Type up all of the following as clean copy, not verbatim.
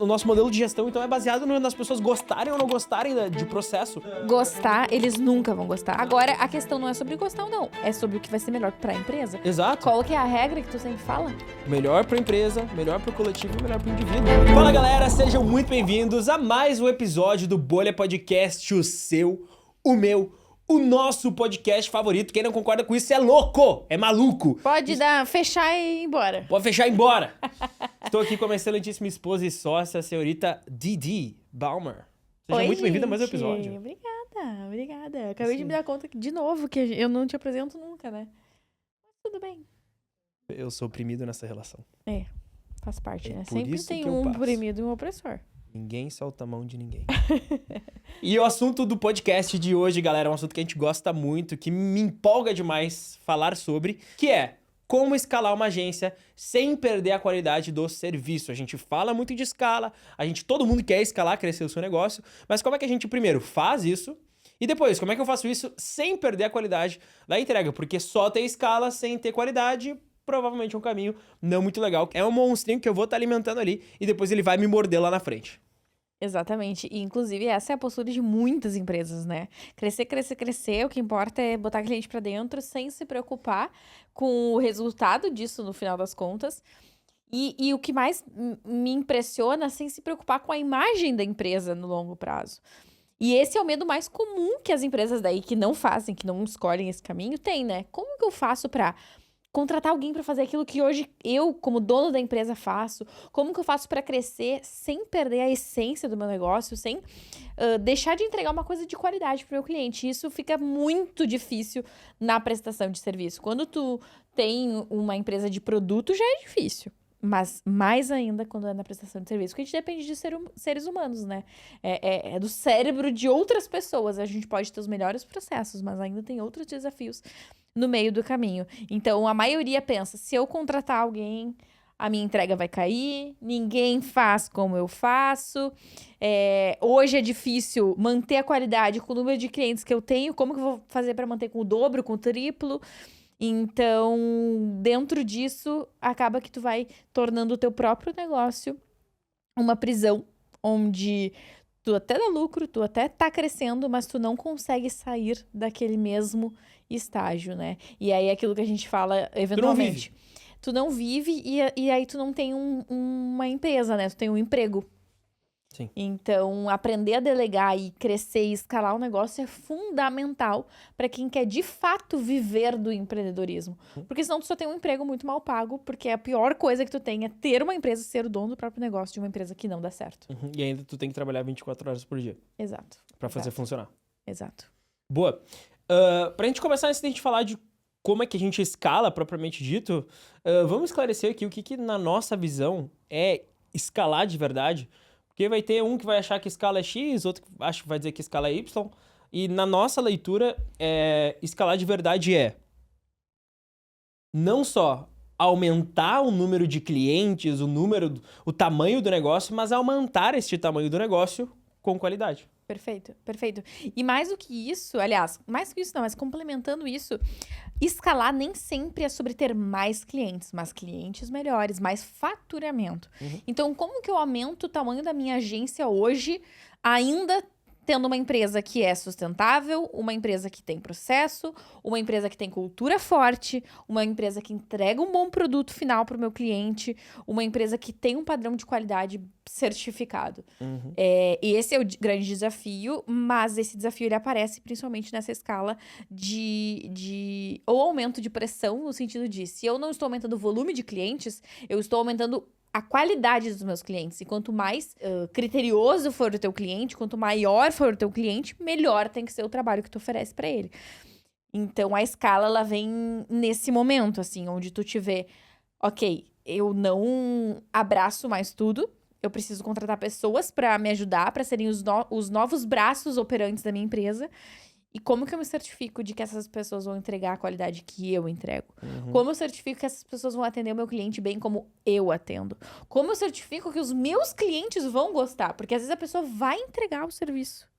nosso modelo de gestão, então, é baseado nas pessoas gostarem ou não gostarem de processo. Gostar, eles nunca vão gostar. Agora, a questão não é sobre gostar ou não, é sobre o que vai ser melhor pra empresa. Exato. Qual que é a regra que tu sempre fala? Melhor pra empresa, melhor pro coletivo, melhor pro indivíduo. Fala, galera, sejam muito bem-vindos a mais um episódio do Bolha Podcast, o seu, o meu, o nosso podcast favorito. Quem não concorda com isso é louco, é maluco. Pode fechar e ir embora. Pode fechar e ir embora. Estou aqui com a minha excelentíssima esposa e sócia, a senhorita Didi Balmer. Seja muito bem-vinda a mais um episódio. Obrigada. Acabei de me dar conta de novo que eu não te apresento nunca, né? Mas tudo bem. Eu sou oprimido nessa relação. Faz parte, né? Por Sempre isso tem que eu um passo. oprimido e um opressor. Ninguém solta a mão de ninguém. E o assunto do podcast de hoje, galera, é um assunto que a gente gosta muito, que me empolga demais falar sobre, que é como escalar uma agência sem perder a qualidade do serviço. A gente fala muito de escala, todo mundo quer escalar, crescer o seu negócio, mas como é que a gente primeiro faz isso? E depois, como é que eu faço isso sem perder a qualidade da entrega? Porque só ter escala sem ter qualidade provavelmente é um caminho não muito legal. É um monstrinho que eu vou estar alimentando ali e depois ele vai me morder lá na frente. Exatamente. E, inclusive, essa é a postura de muitas empresas, né? Crescer. O que importa é botar cliente pra dentro sem se preocupar com o resultado disso no final das contas. E o que mais me impressiona, sem se preocupar com a imagem da empresa no longo prazo. E esse é o medo mais comum que as empresas daí que não fazem, que não escolhem esse caminho, têm, né? Como que eu faço pra contratar alguém para fazer aquilo que hoje eu, como dono da empresa, faço? Como que eu faço para crescer sem perder a essência do meu negócio, sem deixar de entregar uma coisa de qualidade para o meu cliente? Isso fica muito difícil na prestação de serviço. Quando tu tem uma empresa de produto, já é difícil. Mas mais ainda quando é na prestação de serviço, porque a gente depende de seres humanos, né? É do cérebro de outras pessoas. A gente pode ter os melhores processos, mas ainda tem outros desafios no meio do caminho. Então, a maioria pensa, se eu contratar alguém, a minha entrega vai cair, ninguém faz como eu faço, hoje é difícil manter a qualidade com o número de clientes que eu tenho, como que eu vou fazer para manter com o dobro, com o triplo? Então, dentro disso, acaba que tu vai tornando o teu próprio negócio uma prisão, onde tu até dá lucro, tu até tá crescendo, mas tu não consegue sair daquele mesmo estágio, né? E aí, aquilo que a gente fala, eventualmente. Tu não vive e aí tu não tem uma empresa, né? Tu tem um emprego. Sim. Então, aprender a delegar e crescer e escalar o negócio é fundamental para quem quer, de fato, viver do empreendedorismo. Porque senão tu só tem um emprego muito mal pago, porque a pior coisa que tu tem é ter uma empresa, ser o dono do próprio negócio de uma empresa que não dá certo. E ainda tu tem que trabalhar 24 horas por dia. Exato. Pra fazer funcionar. Exato. Boa. Pra gente começar, antes da gente falar de como é que a gente escala, propriamente dito, vamos esclarecer aqui o que na nossa visão é escalar de verdade. Porque vai ter um que vai achar que escala é X, outro que vai dizer que escala é Y. E na nossa leitura, escalar de verdade é não só aumentar o número de clientes, o tamanho do negócio, mas aumentar este tamanho do negócio com qualidade. Perfeito. E mais do que isso, aliás, mais do que isso não, mas complementando isso, escalar nem sempre é sobre ter mais clientes, mas clientes melhores, mais faturamento. Então, como que eu aumento o tamanho da minha agência hoje, ainda tendo uma empresa que é sustentável, uma empresa que tem processo, uma empresa que tem cultura forte, uma empresa que entrega um bom produto final para o meu cliente, uma empresa que tem um padrão de qualidade certificado. Esse é o grande desafio, mas esse desafio ele aparece principalmente nessa escala de ou aumento de pressão, no sentido de, se eu não estou aumentando o volume de clientes, eu estou aumentando a qualidade dos meus clientes. E quanto mais criterioso for o teu cliente, quanto maior for o teu cliente, melhor tem que ser o trabalho que tu oferece para ele. Então, a escala, ela vem nesse momento, assim, onde tu te vê, ok, eu não abraço mais tudo, eu preciso contratar pessoas para me ajudar, para serem os novos braços operantes da minha empresa. E como que eu me certifico de que essas pessoas vão entregar a qualidade que eu entrego? Como eu certifico que essas pessoas vão atender o meu cliente bem como eu atendo? Como eu certifico que os meus clientes vão gostar? Porque às vezes a pessoa vai entregar o serviço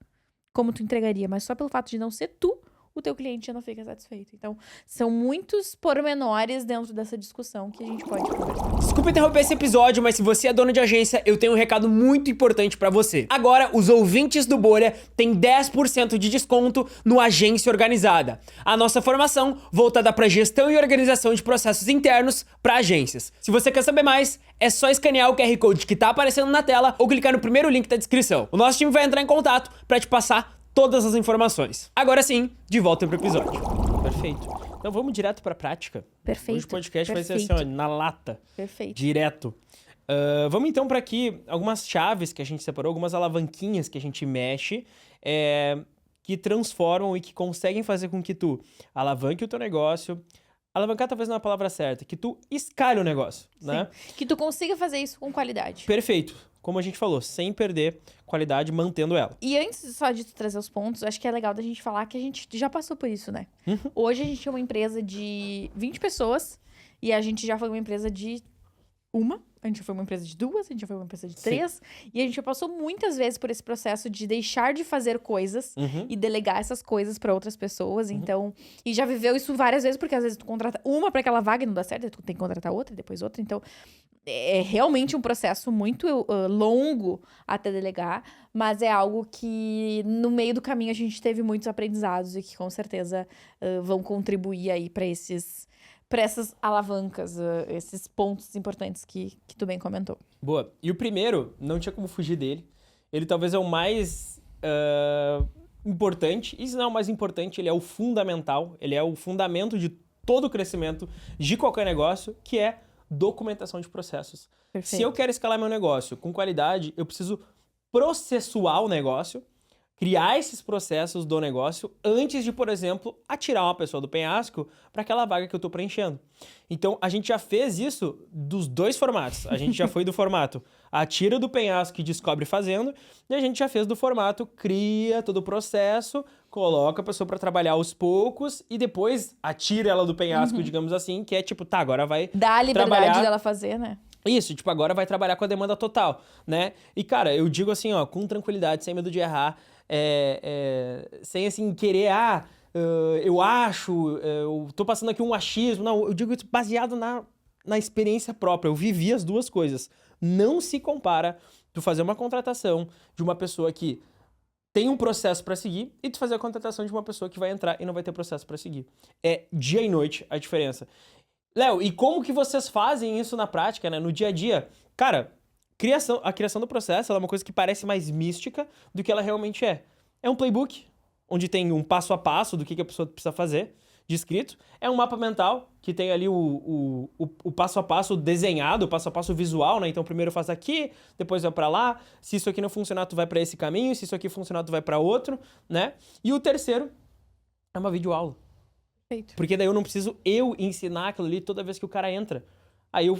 como tu entregaria, mas só pelo fato de não ser tu, o teu cliente já não fica satisfeito. Então, são muitos pormenores dentro dessa discussão que a gente pode conversar. Desculpa interromper esse episódio, mas se você é dono de agência, eu tenho um recado muito importante pra você. Agora, os ouvintes do Bolha têm 10% de desconto no Agência Organizada. A nossa formação voltada pra gestão e organização de processos internos pra agências. Se você quer saber mais, é só escanear o QR Code que tá aparecendo na tela ou clicar no primeiro link da descrição. O nosso time vai entrar em contato pra te passar todas as informações. Agora sim, de volta pro episódio. Perfeito. Então vamos direto pra prática. Perfeito. Hoje o podcast vai ser Perfeito. assim, ó, na lata. Perfeito. Direto. Vamos então para aqui algumas chaves que a gente separou, algumas alavanquinhas que a gente mexe, que transformam e que conseguem fazer com que tu alavanque o teu negócio. Alavancar talvez não é a palavra certa, que tu escalhe o negócio, né? Que tu consiga fazer isso com qualidade. Perfeito. Como a gente falou, sem perder qualidade, mantendo ela. E antes só de tu trazer os pontos, acho que é legal da gente falar que a gente já passou por isso, né? Hoje a gente é uma empresa de 20 pessoas e a gente já foi uma empresa de uma. A gente já foi uma empresa de 2, a gente já foi uma empresa de 3. E a gente já passou muitas vezes por esse processo de deixar de fazer coisas e delegar essas coisas pra outras pessoas. Então, e já viveu isso várias vezes, porque às vezes tu contrata uma pra aquela vaga e não dá certo, tu tem que contratar outra, depois outra. Então, é realmente um processo muito longo até delegar, mas é algo que no meio do caminho a gente teve muitos aprendizados e que com certeza vão contribuir aí pra essas alavancas, esses pontos importantes que tu bem comentou. Boa. E o primeiro, não tinha como fugir dele. Ele talvez é o mais importante. E se não é o mais importante, ele é o fundamental. Ele é o fundamento de todo o crescimento de qualquer negócio, que é documentação de processos. Perfeito. Se eu quero escalar meu negócio com qualidade, eu preciso processuar o negócio, criar esses processos do negócio antes de, por exemplo, atirar uma pessoa do penhasco para aquela vaga que eu estou preenchendo. Então, a gente já fez isso dos dois formatos. A gente já foi do formato atira do penhasco e descobre fazendo, e a gente já fez do formato cria todo o processo, coloca a pessoa para trabalhar aos poucos e depois atira ela do penhasco, digamos assim, que é tipo, tá, agora vai dá a liberdade trabalhar... dela fazer, né? Isso, tipo, agora vai trabalhar com a demanda total, né? E, cara, eu digo assim, ó, com tranquilidade, sem medo de errar, sem, assim, querer, eu acho, eu tô passando aqui um achismo. Não, eu digo isso baseado na experiência própria. Eu vivi as duas coisas. Não se compara tu fazer uma contratação de uma pessoa que tem um processo pra seguir e tu fazer a contratação de uma pessoa que vai entrar e não vai ter processo pra seguir. É dia e noite a diferença. Léo, e como que vocês fazem isso na prática, né? No dia a dia? Cara, a criação do processo ela é uma coisa que parece mais mística do que ela realmente é. É um playbook, onde tem um passo a passo do que a pessoa precisa fazer, descrito. É um mapa mental, que tem ali o passo a passo desenhado, o passo a passo visual, né? Então, primeiro faz aqui, depois vai pra lá. Se isso aqui não funcionar, tu vai pra esse caminho. Se isso aqui funcionar, tu vai pra outro, né? E o terceiro é uma videoaula. Perfeito. Porque daí eu não preciso ensinar aquilo ali toda vez que o cara entra. Aí eu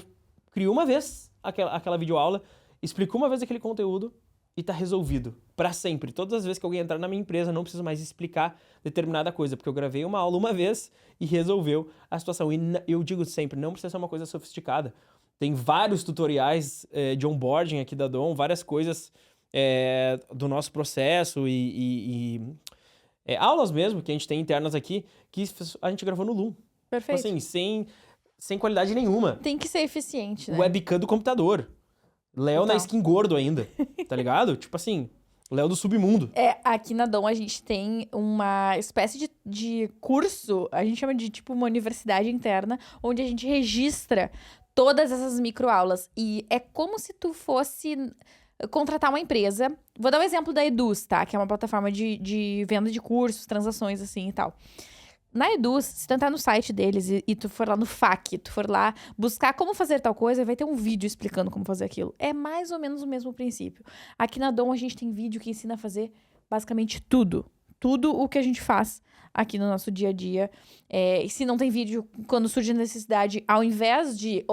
crio uma vez aquela videoaula, explico uma vez aquele conteúdo e tá resolvido. Pra sempre. Todas as vezes que alguém entrar na minha empresa, eu não preciso mais explicar determinada coisa, porque eu gravei uma aula uma vez e resolveu a situação. E eu digo sempre, não precisa ser uma coisa sofisticada. Tem vários tutoriais de onboarding aqui da Dom, várias coisas do nosso processo aulas mesmo que a gente tem internas aqui, que a gente gravou no Loom. Perfeito. Tipo assim, sem qualidade nenhuma. Tem que ser eficiente, né? Webcam do computador. Léo na skin gordo ainda, tá ligado? Tipo assim, Léo do submundo. Aqui na Dom a gente tem uma espécie de curso, a gente chama de tipo uma universidade interna, onde a gente registra todas essas microaulas. E é como se tu fosse contratar uma empresa. Vou dar um exemplo da Eduz, tá? Que é uma plataforma de venda de cursos, transações assim e tal. Na Eduz, se tu entrar no site deles e tu for lá no FAQ, tu for lá buscar como fazer tal coisa, vai ter um vídeo explicando como fazer aquilo. É mais ou menos o mesmo princípio. Aqui na Dom a gente tem vídeo que ensina a fazer basicamente tudo. Tudo o que a gente faz aqui no nosso dia a dia. E se não tem vídeo, quando surge a necessidade, ao invés de...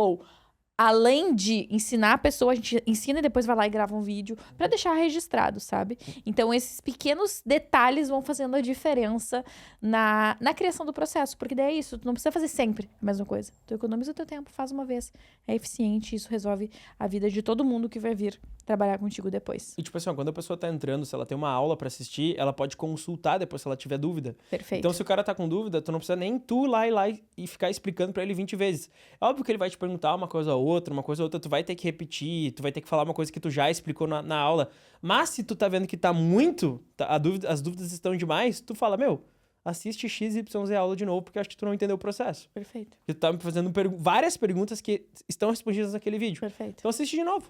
além de ensinar a pessoa, a gente ensina e depois vai lá e grava um vídeo pra deixar registrado, sabe? Então, esses pequenos detalhes vão fazendo a diferença na criação do processo. Porque daí é isso, tu não precisa fazer sempre a mesma coisa. Tu economiza o teu tempo, faz uma vez. É eficiente, isso resolve a vida de todo mundo que vai vir trabalhar contigo depois. E tipo assim, ó, quando a pessoa tá entrando, se ela tem uma aula pra assistir, ela pode consultar depois se ela tiver dúvida. Perfeito. Então, se o cara tá com dúvida, tu não precisa nem tu ir lá e ficar explicando pra ele 20 vezes. É óbvio que ele vai te perguntar uma coisa ou outra, tu vai ter que repetir, tu vai ter que falar uma coisa que tu já explicou na aula. Mas se tu tá vendo que tá muito, as dúvidas estão demais, tu fala, meu, assiste XYZ aula de novo, porque eu acho que tu não entendeu o processo. Perfeito. Porque tu tá me fazendo várias perguntas que estão respondidas naquele vídeo. Perfeito. Então assiste de novo.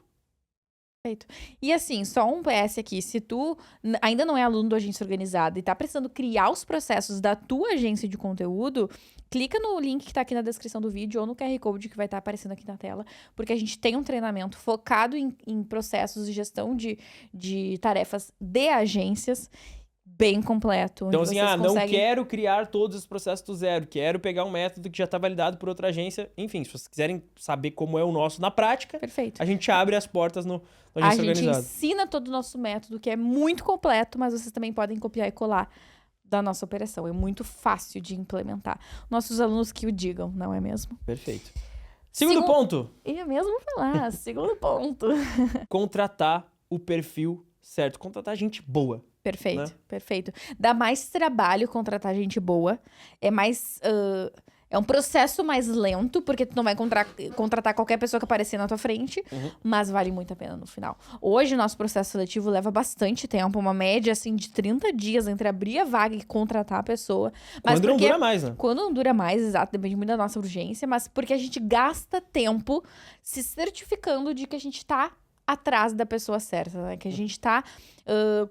Perfeito. E assim, só um PS aqui, se tu ainda não é aluno do Agência Organizada e tá precisando criar os processos da tua agência de conteúdo, clica no link que tá aqui na descrição do vídeo ou no QR Code que vai estar aparecendo aqui na tela, porque a gente tem um treinamento focado em processos e gestão de tarefas de agências bem completo. Então onde assim, vocês não conseguem- quero criar todos os processos do zero, quero pegar um método que já tá validado por outra agência. Enfim, se vocês quiserem saber como é o nosso na prática, Perfeito. a gente abre as portas no A Agência gente Organizada. ensina todo o nosso método, que é muito completo, mas vocês também podem copiar e colar da nossa operação. É muito fácil de implementar. Nossos alunos que o digam, não é mesmo? Perfeito. Segundo ponto, Ia mesmo falar. Segundo ponto. contratar o perfil certo. Contratar gente boa. Perfeito, Né? perfeito. Dá mais trabalho contratar gente boa. É mais... é um processo mais lento, porque tu não vai contratar qualquer pessoa que aparecer na tua frente, mas vale muito a pena no final. Hoje, o nosso processo seletivo leva bastante tempo, uma média, assim, de 30 dias entre abrir a vaga e contratar a pessoa. Mas Quando não dura mais, né? Quando não dura mais, exato, depende muito da nossa urgência, mas porque a gente gasta tempo se certificando de que a gente tá atrás da pessoa certa, né? Que a gente tá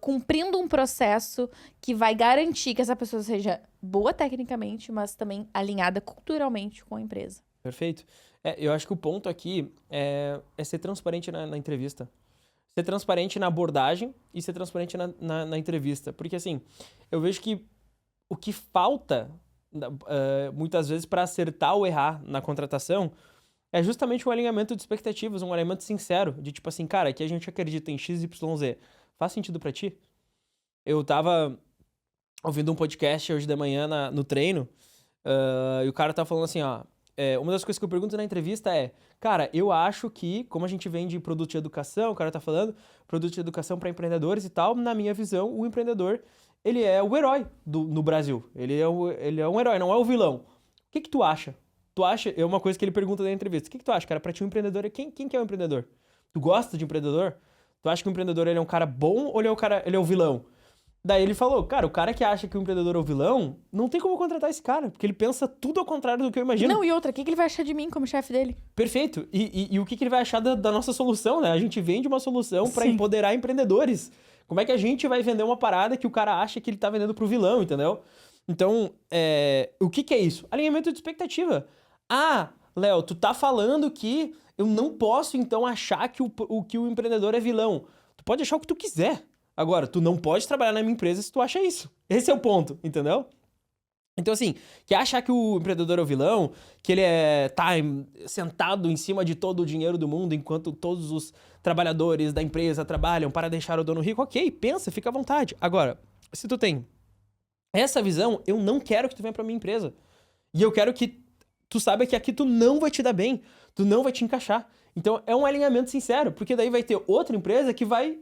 cumprindo um processo que vai garantir que essa pessoa seja boa tecnicamente, mas também alinhada culturalmente com a empresa. Perfeito. Eu acho que o ponto aqui é ser transparente na entrevista. Ser transparente na abordagem e ser transparente na entrevista. Porque, assim, eu vejo que o que falta, muitas vezes, para acertar ou errar na contratação é justamente um alinhamento de expectativas, um alinhamento sincero. De tipo assim, cara, aqui a gente acredita em XYZ. Faz sentido pra ti? Eu tava ouvindo um podcast hoje de manhã no treino, e o cara tava falando assim, ó, uma das coisas que eu pergunto na entrevista é, cara, eu acho que, como a gente vende produto de educação, o cara tá falando, produto de educação para empreendedores e tal, na minha visão, o empreendedor, ele é o herói no Brasil. Ele é um herói, não é o vilão. O que tu acha? Tu acha, é uma coisa que ele pergunta na entrevista, o que tu acha, cara? Pra ti um empreendedor, quem que é um empreendedor? Tu gosta de empreendedor? Tu acha que o empreendedor ele é um cara bom ou ele é o vilão? Daí ele falou, cara, o cara que acha que o empreendedor é o vilão, não tem como contratar esse cara, porque ele pensa tudo ao contrário do que eu imagino. Não, e outra, o que ele vai achar de mim como chefe dele? Perfeito. E o que ele vai achar da nossa solução, né? A gente vende uma solução para Sim. empoderar empreendedores. Como é que a gente vai vender uma parada que o cara acha que ele tá vendendo pro vilão, entendeu? Então, o que é isso? Alinhamento de expectativa. Ah, Léo, tu tá falando que eu não posso, então, achar que o empreendedor é vilão. Tu pode achar o que tu quiser. Agora, tu não pode trabalhar na minha empresa se tu acha isso. Esse é o ponto, entendeu? Então, assim, quer achar que o empreendedor é o vilão, que ele tá sentado em cima de todo o dinheiro do mundo enquanto todos os trabalhadores da empresa trabalham para deixar o dono rico? Ok, pensa, fica à vontade. Agora, se tu tem essa visão, eu não quero que tu venha pra minha empresa. E eu quero que tu saiba que aqui tu não vai te dar bem, tu não vai te encaixar. Então, é um alinhamento sincero, porque daí vai ter outra empresa que vai...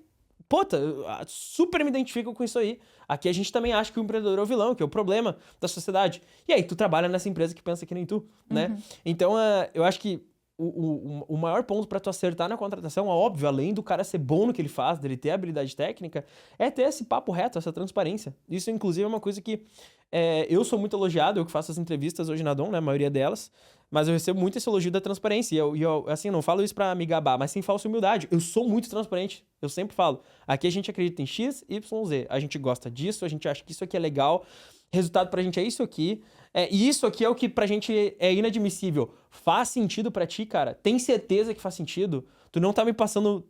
Puta, super me identifico com isso aí. Aqui a gente também acha que o empreendedor é o vilão, que é o problema da sociedade. E aí, tu trabalha nessa empresa que pensa que nem tu, né? Então, eu acho que o maior ponto pra tu acertar na contratação, óbvio, além do cara ser bom no que ele faz, dele ter habilidade técnica, é ter esse papo reto, essa transparência. Isso, inclusive, é uma coisa que eu sou muito elogiado, eu que faço as entrevistas hoje na Dom, né? A maioria delas. Mas eu recebo muito esse elogio da transparência. E eu, assim, não falo isso pra me gabar, mas sem falsa humildade. Eu sou muito transparente. Eu sempre falo. Aqui a gente acredita em X, Y, Z. A gente gosta disso, a gente acha que isso aqui é legal. Resultado pra gente é isso aqui. E isso aqui é o que pra gente é inadmissível. Faz sentido pra ti, cara? Tem certeza que faz sentido? Tu não tá me passando...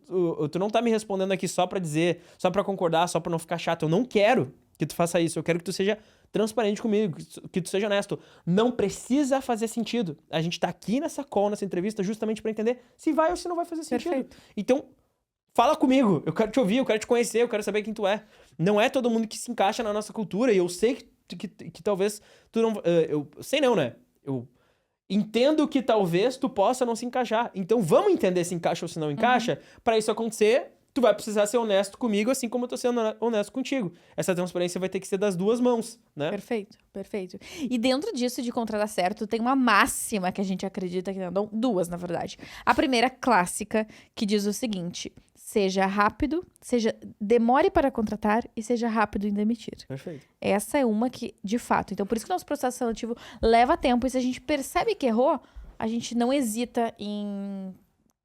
Tu não tá me respondendo aqui só pra dizer, só pra concordar, só pra não ficar chato. Eu não quero que tu faça isso. Eu quero que tu seja transparente comigo, que tu seja honesto. Não precisa fazer sentido. A gente tá aqui nessa call, nessa entrevista, justamente pra entender se vai ou se não vai fazer sentido. Perfeito. Então, fala comigo. Eu quero te ouvir, eu quero te conhecer, eu quero saber quem tu é. Não é todo mundo que se encaixa na nossa cultura, e eu sei que talvez tu não... eu sei não, né? Eu entendo que talvez tu possa não se encaixar. Então, vamos entender se encaixa ou se não encaixa. Pra isso acontecer, tu vai precisar ser honesto comigo, assim como eu tô sendo honesto contigo. Essa transparência vai ter que ser das duas mãos, né? Perfeito, perfeito. E dentro disso de contratar certo, tem uma máxima que a gente acredita que não, duas, na verdade. A primeira, clássica, que diz o seguinte: seja rápido, demore para contratar e seja rápido em demitir. Perfeito. Essa é uma que, de fato, então por isso que o nosso processo seletivo leva tempo, e se a gente percebe que errou, a gente não hesita em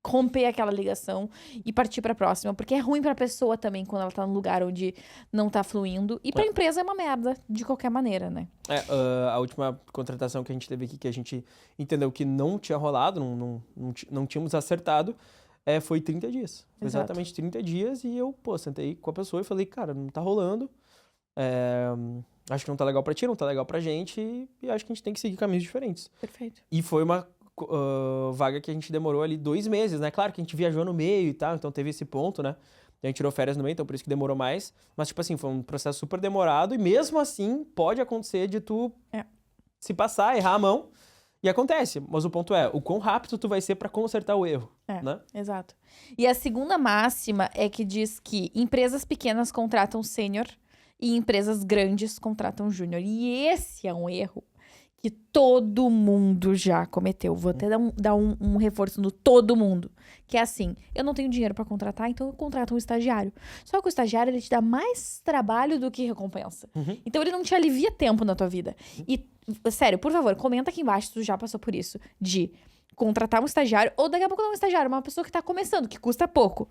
romper aquela ligação e partir pra próxima, porque é ruim pra pessoa também quando ela tá num lugar onde não tá fluindo, e pra empresa é uma merda de qualquer maneira, né? A última contratação que a gente teve aqui, que a gente entendeu que não tinha rolado, não tínhamos acertado, foi 30 dias. Foi exatamente 30 dias, e eu, sentei com a pessoa e falei, cara, não tá rolando, acho que não tá legal pra ti, não tá legal pra gente, e acho que a gente tem que seguir caminhos diferentes. Perfeito. E foi uma vaga que a gente demorou ali 2 meses, né? Claro que a gente viajou no meio e tal, então teve esse ponto, né? A gente tirou férias no meio, então por isso que demorou mais. Mas, tipo assim, foi um processo super demorado, e mesmo assim pode acontecer de tu se passar, errar a mão, e acontece. Mas o ponto é, o quão rápido tu vai ser pra consertar o erro, né? Exato. E a segunda máxima é que diz que empresas pequenas contratam sênior e empresas grandes contratam júnior. E esse é um erro que todo mundo já cometeu. Vou até dar um reforço no todo mundo. Que é assim, eu não tenho dinheiro pra contratar, então eu contrato um estagiário. Só que o estagiário, ele te dá mais trabalho do que recompensa. Então ele não te alivia tempo na tua vida. E, sério, por favor, comenta aqui embaixo se tu já passou por isso. De contratar um estagiário, ou daqui a pouco não um estagiário, uma pessoa que tá começando, que custa pouco.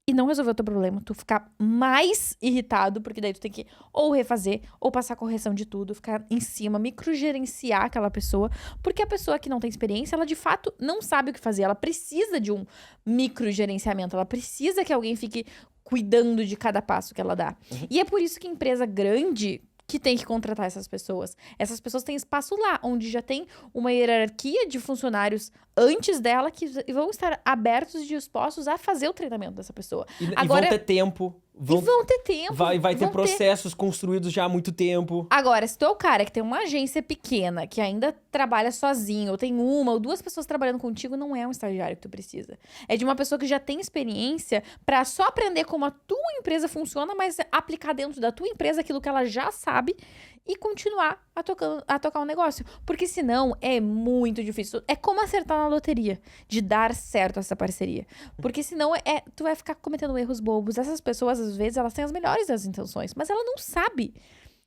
E não resolver o teu problema, tu ficar mais irritado, porque daí tu tem que ou refazer, ou passar correção de tudo, ficar em cima, microgerenciar aquela pessoa, porque a pessoa que não tem experiência, ela de fato não sabe o que fazer, ela precisa de um microgerenciamento, ela precisa que alguém fique cuidando de cada passo que ela dá. E é por isso que empresa grande que tem que contratar essas pessoas. Essas pessoas têm espaço lá, onde já tem uma hierarquia de funcionários antes dela que vão estar abertos e dispostos a fazer o treinamento dessa pessoa. E vão ter tempo. Vão ter tempo. Vai ter processos construídos já há muito tempo. Agora, se tu é o cara que tem uma agência pequena, que ainda trabalha sozinho, ou tem uma ou duas pessoas trabalhando contigo, não é um estagiário que tu precisa. É de uma pessoa que já tem experiência pra só aprender como a tua empresa funciona, mas aplicar dentro da tua empresa aquilo que ela já sabe e continuar a tocar um negócio. Porque senão é muito difícil. É como acertar na loteria, de dar certo essa parceria. Porque senão tu vai ficar cometendo erros bobos. Essas pessoas, às vezes, elas têm as melhores das intenções, mas ela não sabe.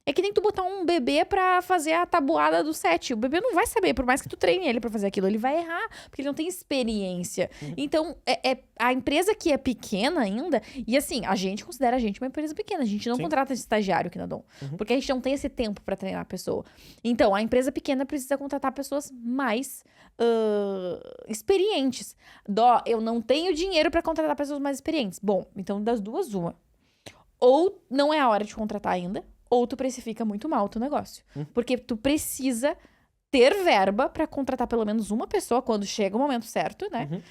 É que nem tu botar um bebê pra fazer a tabuada do 7. O bebê não vai saber, por mais que tu treine ele pra fazer aquilo. Ele vai errar, porque ele não tem experiência. Então, a empresa que é pequena ainda... E assim, a gente considera a gente uma empresa pequena. A gente não contrata esse estagiário aqui na Dom. Porque a gente não tem esse tempo pra treinar a pessoa. Então, a empresa pequena precisa contratar pessoas mais experientes. Eu não tenho dinheiro pra contratar pessoas mais experientes. Bom, então das duas, uma. Ou não é a hora de contratar ainda, ou tu precifica muito mal o teu negócio. Porque tu precisa ter verba pra contratar pelo menos uma pessoa quando chega o momento certo, né?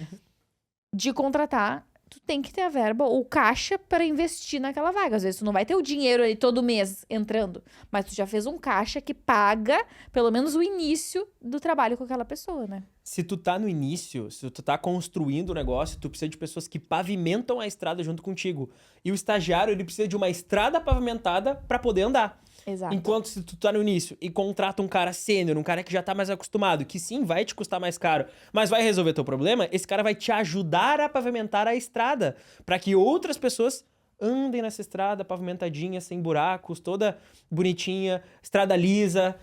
De contratar, tu tem que ter a verba ou caixa pra investir naquela vaga. Às vezes tu não vai ter o dinheiro ali todo mês entrando, mas tu já fez um caixa que paga pelo menos o início do trabalho com aquela pessoa, né? Se tu tá no início, se tu tá construindo o negócio, tu precisa de pessoas que pavimentam a estrada junto contigo. E o estagiário, ele precisa de uma estrada pavimentada pra poder andar. Exato. Enquanto se tu tá no início e contrata um cara sênior, um cara que já tá mais acostumado, que sim, vai te custar mais caro, mas vai resolver teu problema, esse cara vai te ajudar a pavimentar a estrada, pra que outras pessoas andem nessa estrada pavimentadinha, sem buracos, toda bonitinha, estrada lisa,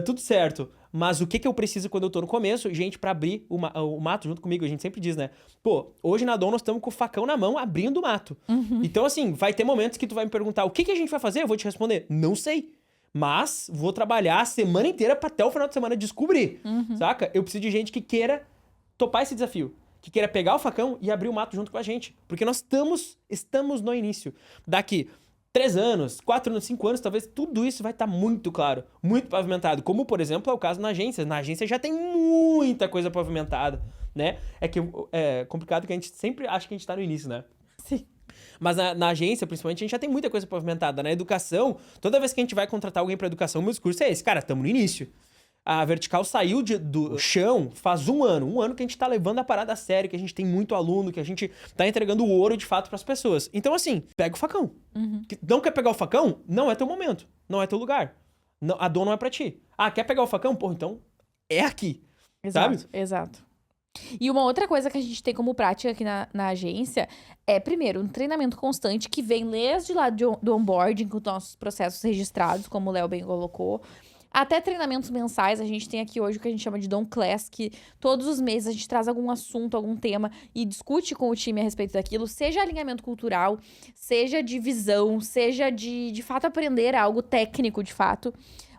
tudo certo. Mas o que eu preciso quando eu tô no começo? Gente pra abrir o mato junto comigo. A gente sempre diz, né? Pô, hoje na Dom nós estamos com o facão na mão abrindo o mato. Então, assim, vai ter momentos que tu vai me perguntar o que a gente vai fazer? Eu vou te responder, não sei. Mas vou trabalhar a semana inteira pra até o final de semana descobrir, saca? Eu preciso de gente que queira topar esse desafio. Que queira pegar o facão e abrir o mato junto com a gente. Porque nós estamos no início. Daqui 3 anos, 4 anos, 5 anos, talvez tudo isso vai estar muito claro, muito pavimentado. Como, por exemplo, é o caso na agência. Na agência já tem muita coisa pavimentada, né? É que é complicado que a gente sempre acha que a gente tá no início, né? Sim. Mas na agência, principalmente, a gente já tem muita coisa pavimentada. Na educação, toda vez que a gente vai contratar alguém pra educação, o meu discurso é esse. Cara, estamos no início. A Vertical saiu do chão faz 1 ano. 1 ano que a gente tá levando a parada a sério, que a gente tem muito aluno, que a gente tá entregando o ouro de fato pras pessoas. Então, assim, pega o facão. Não quer pegar o facão? Não é teu momento. Não é teu lugar. Não, a dor não é pra ti. Ah, quer pegar o facão? Porra, então é aqui. Exato, Sabe? exato. E uma outra coisa que a gente tem como prática aqui na agência é, primeiro, um treinamento constante que vem desde lá do onboarding, com os nossos processos registrados, como o Léo bem colocou, até treinamentos mensais. A gente tem aqui hoje o que a gente chama de Dom Class, que todos os meses a gente traz algum assunto, algum tema e discute com o time a respeito daquilo, seja alinhamento cultural, seja de visão, seja de fato aprender algo técnico de fato.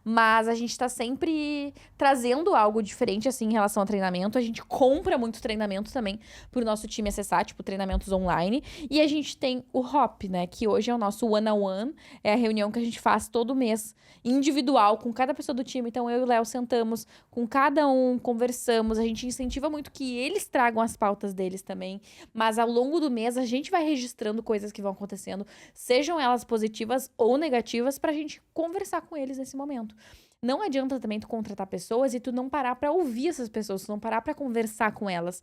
Mas a gente tá sempre trazendo algo diferente, assim, em relação ao treinamento. A gente compra muito treinamento também pro nosso time acessar, tipo, treinamentos online. E a gente tem o HOP, né? Que hoje é o nosso one-on-one. É a reunião que a gente faz todo mês, individual, com cada pessoa do time. Então, eu e o Léo sentamos com cada um, conversamos. A gente incentiva muito que eles tragam as pautas deles também. Mas, ao longo do mês, a gente vai registrando coisas que vão acontecendo, sejam elas positivas ou negativas, pra gente conversar com eles nesse momento. Não adianta também tu contratar pessoas e tu não parar pra ouvir essas pessoas, tu não parar pra conversar com elas.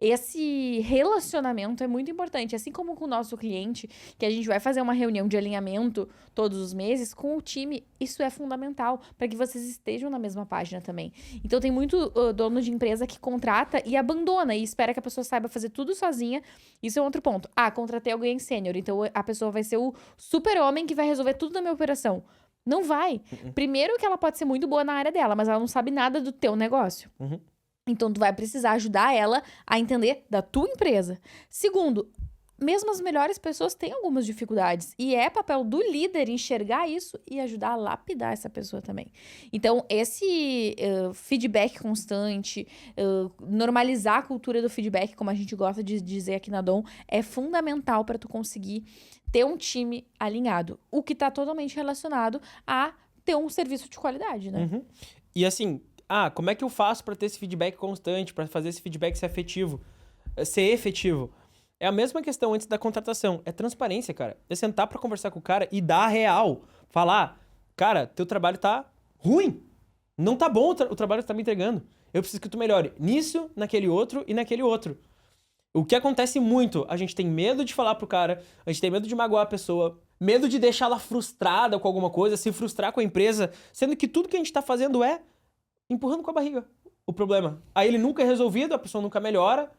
Esse relacionamento é muito importante, assim como com o nosso cliente, que a gente vai fazer uma reunião de alinhamento todos os meses, com o time, isso é fundamental para que vocês estejam na mesma página também. Então tem muito dono de empresa que contrata e abandona e espera que a pessoa saiba fazer tudo sozinha. Isso é outro ponto. Ah, contratei alguém sênior, então a pessoa vai ser o super-homem que vai resolver tudo na minha operação. Não vai. Primeiro que ela pode ser muito boa na área dela, mas ela não sabe nada do teu negócio. Então, tu vai precisar ajudar ela a entender da tua empresa. Segundo, mesmo as melhores pessoas têm algumas dificuldades. E é papel do líder enxergar isso e ajudar a lapidar essa pessoa também. Então, esse feedback constante, normalizar a cultura do feedback, como a gente gosta de dizer aqui na Dom, é fundamental para tu conseguir ter um time alinhado. O que tá totalmente relacionado a ter um serviço de qualidade, né? E assim, como é que eu faço pra ter esse feedback constante, pra fazer esse feedback ser efetivo? É a mesma questão antes da contratação. É transparência, cara. É sentar pra conversar com o cara e dar a real. Falar, cara, teu trabalho tá ruim. Não tá bom o trabalho que tu tá me entregando. Eu preciso que tu melhore nisso, naquele outro e naquele outro. O que acontece muito, a gente tem medo de falar pro cara, a gente tem medo de magoar a pessoa, medo de deixá-la frustrada com alguma coisa, se frustrar com a empresa, sendo que tudo que a gente tá fazendo é empurrando com a barriga o problema. Aí ele nunca é resolvido, a pessoa nunca melhora,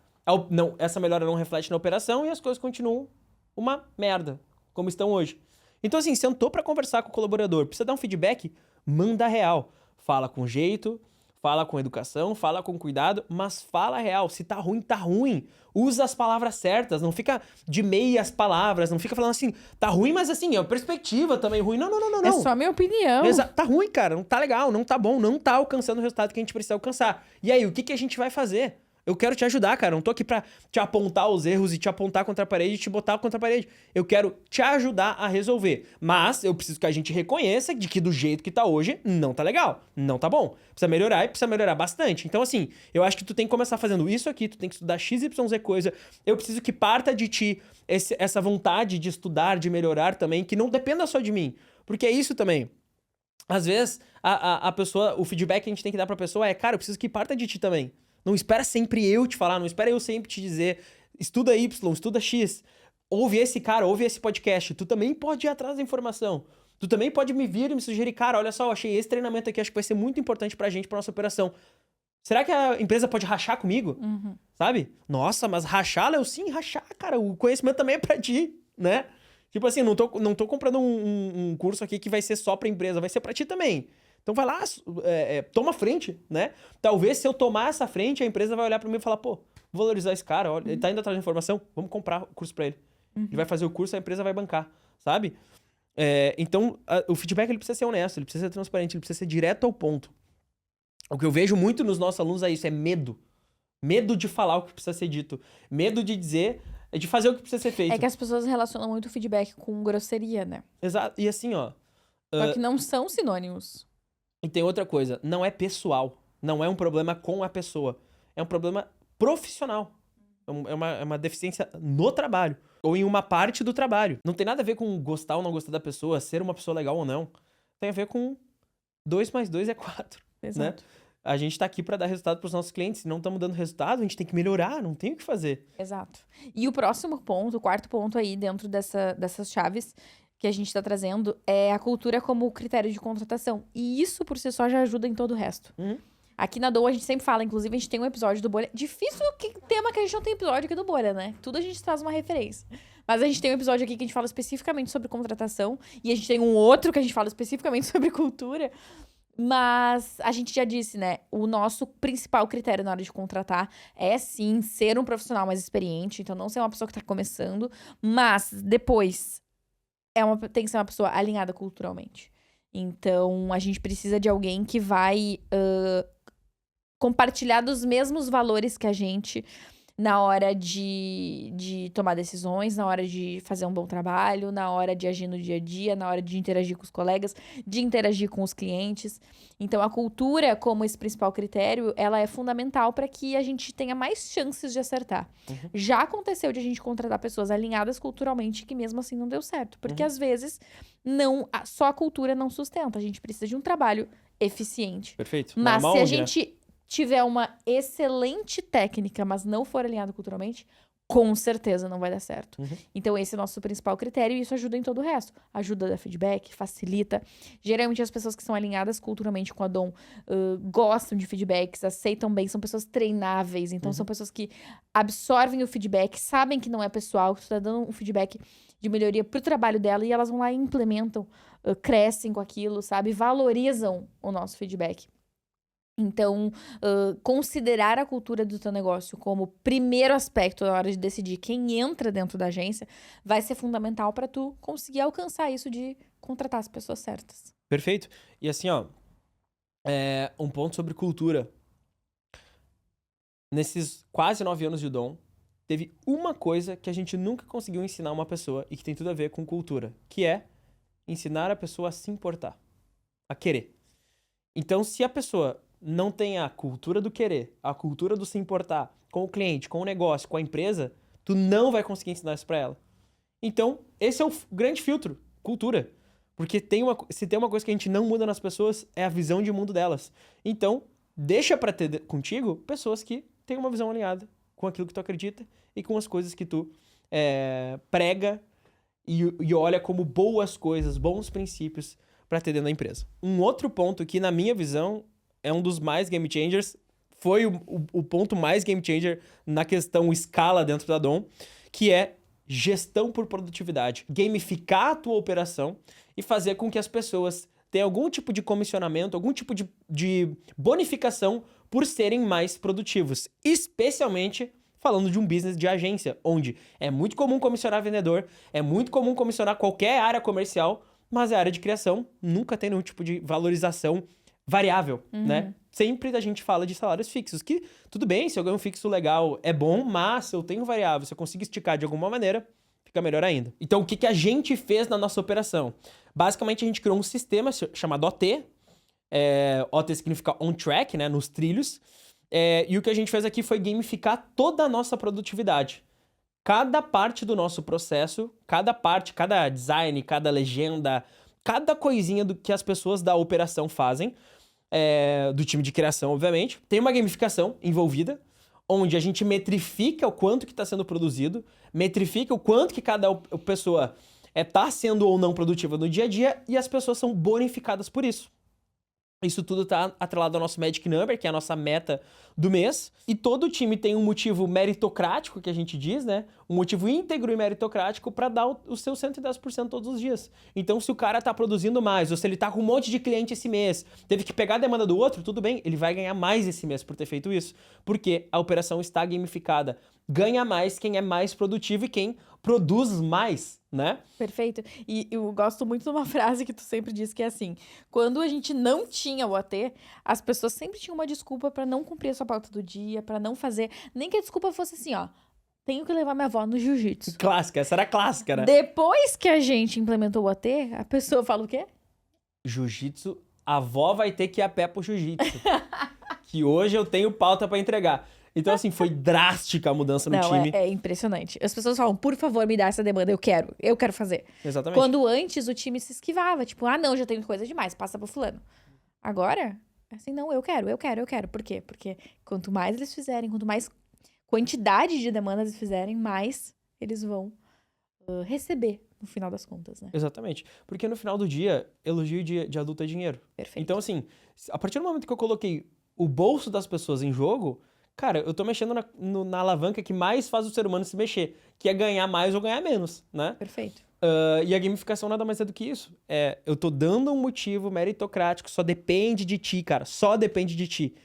essa melhora não reflete na operação e as coisas continuam uma merda, como estão hoje. Então assim, sentou pra conversar com o colaborador, precisa dar um feedback, manda real. Fala com jeito, fala com educação, fala com cuidado, mas fala real. Se tá ruim, tá ruim. Usa as palavras certas, não fica de meias palavras, não fica falando assim, tá ruim, mas assim, a perspectiva também ruim. Não. É só a minha opinião. Tá ruim, cara, não tá legal, não tá bom, não tá alcançando o resultado que a gente precisa alcançar. E aí, o que a gente vai fazer? Eu quero te ajudar, cara. Não tô aqui pra te apontar os erros e te apontar contra a parede e te botar contra a parede. Eu quero te ajudar a resolver. Mas eu preciso que a gente reconheça de que do jeito que tá hoje, não tá legal. Não tá bom. Precisa melhorar e precisa melhorar bastante. Então, assim, eu acho que tu tem que começar fazendo isso aqui, tu tem que estudar XYZ coisa. Eu preciso que parta de ti essa vontade de estudar, de melhorar também, que não dependa só de mim. Porque é isso também. Às vezes, a pessoa, o feedback que a gente tem que dar pra pessoa é, cara, eu preciso que parta de ti também. Não espera sempre eu te falar, não espera eu sempre te dizer, estuda Y, estuda X, ouve esse cara, ouve esse podcast. Tu também pode ir atrás da informação. Tu também pode me vir e me sugerir, cara, olha só, eu achei esse treinamento aqui, acho que vai ser muito importante pra gente, pra nossa operação. Será que a empresa pode rachar comigo? Sabe? Nossa, mas rachar, Léo? Sim, rachar, cara. O conhecimento também é pra ti, né? Tipo assim, não tô comprando um curso aqui que vai ser só pra empresa, vai ser pra ti também. Então vai lá, toma frente, né? Talvez se eu tomar essa frente, a empresa vai olhar pra mim e falar, pô, vou valorizar esse cara, olha, ele tá indo atrás de informação, vamos comprar o curso pra ele. Ele vai fazer o curso, a empresa vai bancar, sabe? Então, o feedback ele precisa ser honesto, ele precisa ser transparente, ele precisa ser direto ao ponto. O que eu vejo muito nos nossos alunos é isso, é medo. Medo de falar o que precisa ser dito. Medo de dizer É de fazer o que precisa ser feito. É que as pessoas relacionam muito o feedback com grosseria, né? Exato. E assim, ó. Só que não são sinônimos. E tem outra coisa. Não é pessoal. Não é um problema com a pessoa. É um problema profissional. É uma deficiência no trabalho. Ou em uma parte do trabalho. Não tem nada a ver com gostar ou não gostar da pessoa, ser uma pessoa legal ou não. Tem a ver com 2 mais 2 é 4. Exato. Né? A gente tá aqui pra dar resultado pros nossos clientes. Se não estamos dando resultado, a gente tem que melhorar. Não tem o que fazer. Exato. E o próximo ponto, o quarto ponto aí dentro dessas chaves que a gente tá trazendo é a cultura como critério de contratação. E isso por si só já ajuda em todo o resto. Uhum. Aqui na Dom a gente sempre fala, inclusive a gente tem um episódio do Bolha. Difícil tema que a gente não tem episódio aqui do Bolha, né? Tudo a gente traz uma referência. Mas a gente tem um episódio aqui que a gente fala especificamente sobre contratação. E a gente tem um outro que a gente fala especificamente sobre cultura. Mas a gente já disse, né? O nosso principal critério na hora de contratar é, sim, ser um profissional mais experiente. Então, não ser uma pessoa que tá começando. Mas, depois, tem que ser uma pessoa alinhada culturalmente. Então, a gente precisa de alguém que vai compartilhar dos mesmos valores que a gente na hora de tomar decisões, na hora de fazer um bom trabalho, na hora de agir no dia a dia, na hora de interagir com os colegas, de interagir com os clientes. Então, a cultura, como esse principal critério, ela é fundamental para que a gente tenha mais chances de acertar. Uhum. Já aconteceu de a gente contratar pessoas alinhadas culturalmente que mesmo assim não deu certo. Porque, às vezes, só a cultura não sustenta. A gente precisa de um trabalho eficiente. Perfeito. Mas Uma se a ONG, né? gente tiver uma excelente técnica, mas não for alinhado culturalmente, com certeza não vai dar certo. Uhum. Então, esse é o nosso principal critério e isso ajuda em todo o resto. Ajuda a dar feedback, facilita. Geralmente, as pessoas que são alinhadas culturalmente com a Dom gostam de feedbacks, aceitam bem, são pessoas treináveis. Então, são pessoas que absorvem o feedback, sabem que não é pessoal, que tu tá dando um feedback de melhoria pro trabalho dela e elas vão lá e implementam, crescem com aquilo, sabe? Valorizam o nosso feedback. Então, considerar a cultura do teu negócio como primeiro aspecto na hora de decidir quem entra dentro da agência vai ser fundamental para tu conseguir alcançar isso de contratar as pessoas certas. Perfeito. E assim, ó, um ponto sobre cultura. Nesses quase 9 anos de Dom, teve uma coisa que a gente nunca conseguiu ensinar uma pessoa e que tem tudo a ver com cultura, que é ensinar a pessoa a se importar, a querer. Então, se a pessoa não tem a cultura do querer, a cultura do se importar com o cliente, com o negócio, com a empresa, tu não vai conseguir ensinar isso pra ela. Então, esse é o grande filtro, cultura. Porque se tem uma coisa que a gente não muda nas pessoas, é a visão de mundo delas. Então, deixa pra ter contigo pessoas que têm uma visão alinhada com aquilo que tu acredita e com as coisas que tu prega e olha como boas coisas, bons princípios pra ter dentro da empresa. Um outro ponto que, na minha visão, é um dos mais game changers, foi o ponto mais game changer na questão escala dentro da Dom, que é gestão por produtividade. Gamificar a tua operação e fazer com que as pessoas tenham algum tipo de comissionamento, algum tipo de bonificação por serem mais produtivos. Especialmente falando de um business de agência, onde é muito comum comissionar vendedor, é muito comum comissionar qualquer área comercial, mas a área de criação nunca tem nenhum tipo de valorização variável, né? Sempre a gente fala de salários fixos, que tudo bem, se eu ganho um fixo legal é bom, mas se eu tenho variável, se eu consigo esticar de alguma maneira, fica melhor ainda. Então, o que a gente fez na nossa operação? Basicamente, a gente criou um sistema chamado OT. OT significa on track, né? Nos trilhos. E o que a gente fez aqui foi gamificar toda a nossa produtividade. Cada parte do nosso processo, cada parte, cada design, cada legenda, cada coisinha do que as pessoas da operação fazem, do time de criação, obviamente, tem uma gamificação envolvida, onde a gente metrifica o quanto que está sendo produzido, metrifica o quanto que cada pessoa está sendo ou não produtiva no dia a dia, e as pessoas são bonificadas por isso. Isso tudo está atrelado ao nosso Magic Number, que é a nossa meta do mês. E todo time tem um motivo meritocrático, que a gente diz, né? Um motivo íntegro e meritocrático para dar o seu 110% todos os dias. Então, se o cara tá produzindo mais, ou se ele tá com um monte de cliente esse mês, teve que pegar a demanda do outro, tudo bem, ele vai ganhar mais esse mês por ter feito isso. Porque a operação está gamificada. Ganha mais quem é mais produtivo e quem produz mais, né? Perfeito. E eu gosto muito de uma frase que tu sempre diz, que é assim: quando a gente não tinha o AT, as pessoas sempre tinham uma desculpa pra não cumprir a sua pauta do dia, pra não fazer, nem que a desculpa fosse assim, ó, tenho que levar minha avó no jiu-jitsu. Clássica, essa era clássica, né? Depois que a gente implementou o AT, a pessoa fala o quê? Jiu-jitsu, a avó vai ter que ir a pé pro jiu-jitsu. Que hoje eu tenho pauta pra entregar. Então, assim, foi drástica a mudança no time. É impressionante. As pessoas falam, por favor, me dá essa demanda, eu quero fazer. Exatamente. Quando antes o time se esquivava, tipo, não, já tenho coisa demais, passa pro fulano. Agora, assim, não, eu quero. Por quê? Porque quanto mais eles fizerem, quanto mais quantidade de demandas eles fizerem, mais eles vão receber, no final das contas, né? Exatamente. Porque no final do dia, elogio de adulto é dinheiro. Perfeito. Então, assim, a partir do momento que eu coloquei o bolso das pessoas em jogo, cara, eu tô mexendo na alavanca que mais faz o ser humano se mexer, que é ganhar mais ou ganhar menos, né? Perfeito. E a gamificação nada mais é do que isso. Eu tô dando um motivo meritocrático, só depende de ti, cara. Só depende de ti.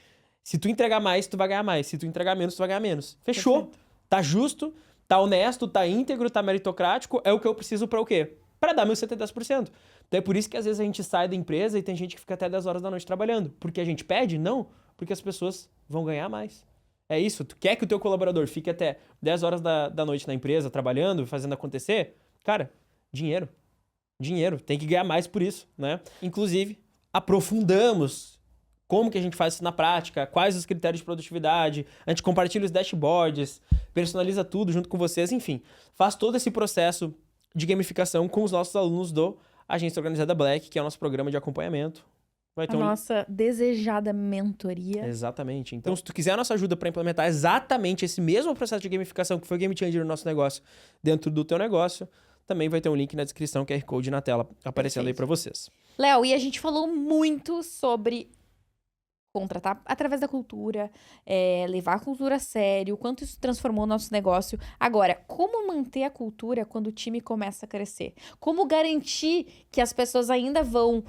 Se tu entregar mais, tu vai ganhar mais. Se tu entregar menos, tu vai ganhar menos. Fechou. Perfeito. Tá justo, tá honesto, tá íntegro, tá meritocrático. É o que eu preciso pra o quê? Pra dar meu 110%. Então é por isso que às vezes a gente sai da empresa e tem gente que fica até 10 horas da noite trabalhando. Porque a gente pede? Não. Porque as pessoas vão ganhar mais. É isso. Tu quer que o teu colaborador fique até 10 horas da noite na empresa, trabalhando, fazendo acontecer? Cara, dinheiro. Dinheiro. Tem que ganhar mais por isso, né? Inclusive, aprofundamos como que a gente faz isso na prática, quais os critérios de produtividade, a gente compartilha os dashboards, personaliza tudo junto com vocês, enfim. Faz todo esse processo de gamificação com os nossos alunos do Agência Organizada Black, que é o nosso programa de acompanhamento. Vai ter A nossa desejada mentoria. Exatamente. Então, se tu quiser a nossa ajuda para implementar exatamente esse mesmo processo de gamificação que foi game changer no nosso negócio dentro do teu negócio, também vai ter um link na descrição, QR Code na tela, aparecendo aí para vocês. Léo, e a gente falou muito sobre contratar através da cultura, levar a cultura a sério, o quanto isso transformou o nosso negócio. Agora, como manter a cultura quando o time começa a crescer? Como garantir que as pessoas ainda vão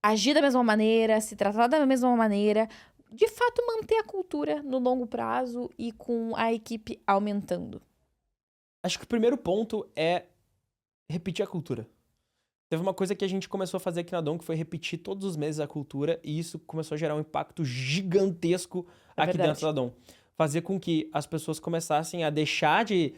agir da mesma maneira, se tratar da mesma maneira, de fato manter a cultura no longo prazo e com a equipe aumentando? Acho que o primeiro ponto é repetir a cultura. Teve uma coisa que a gente começou a fazer aqui na Dom, que foi repetir todos os meses a cultura, e isso começou a gerar um impacto gigantesco aqui dentro da Dom. Fazer com que as pessoas começassem a deixar de...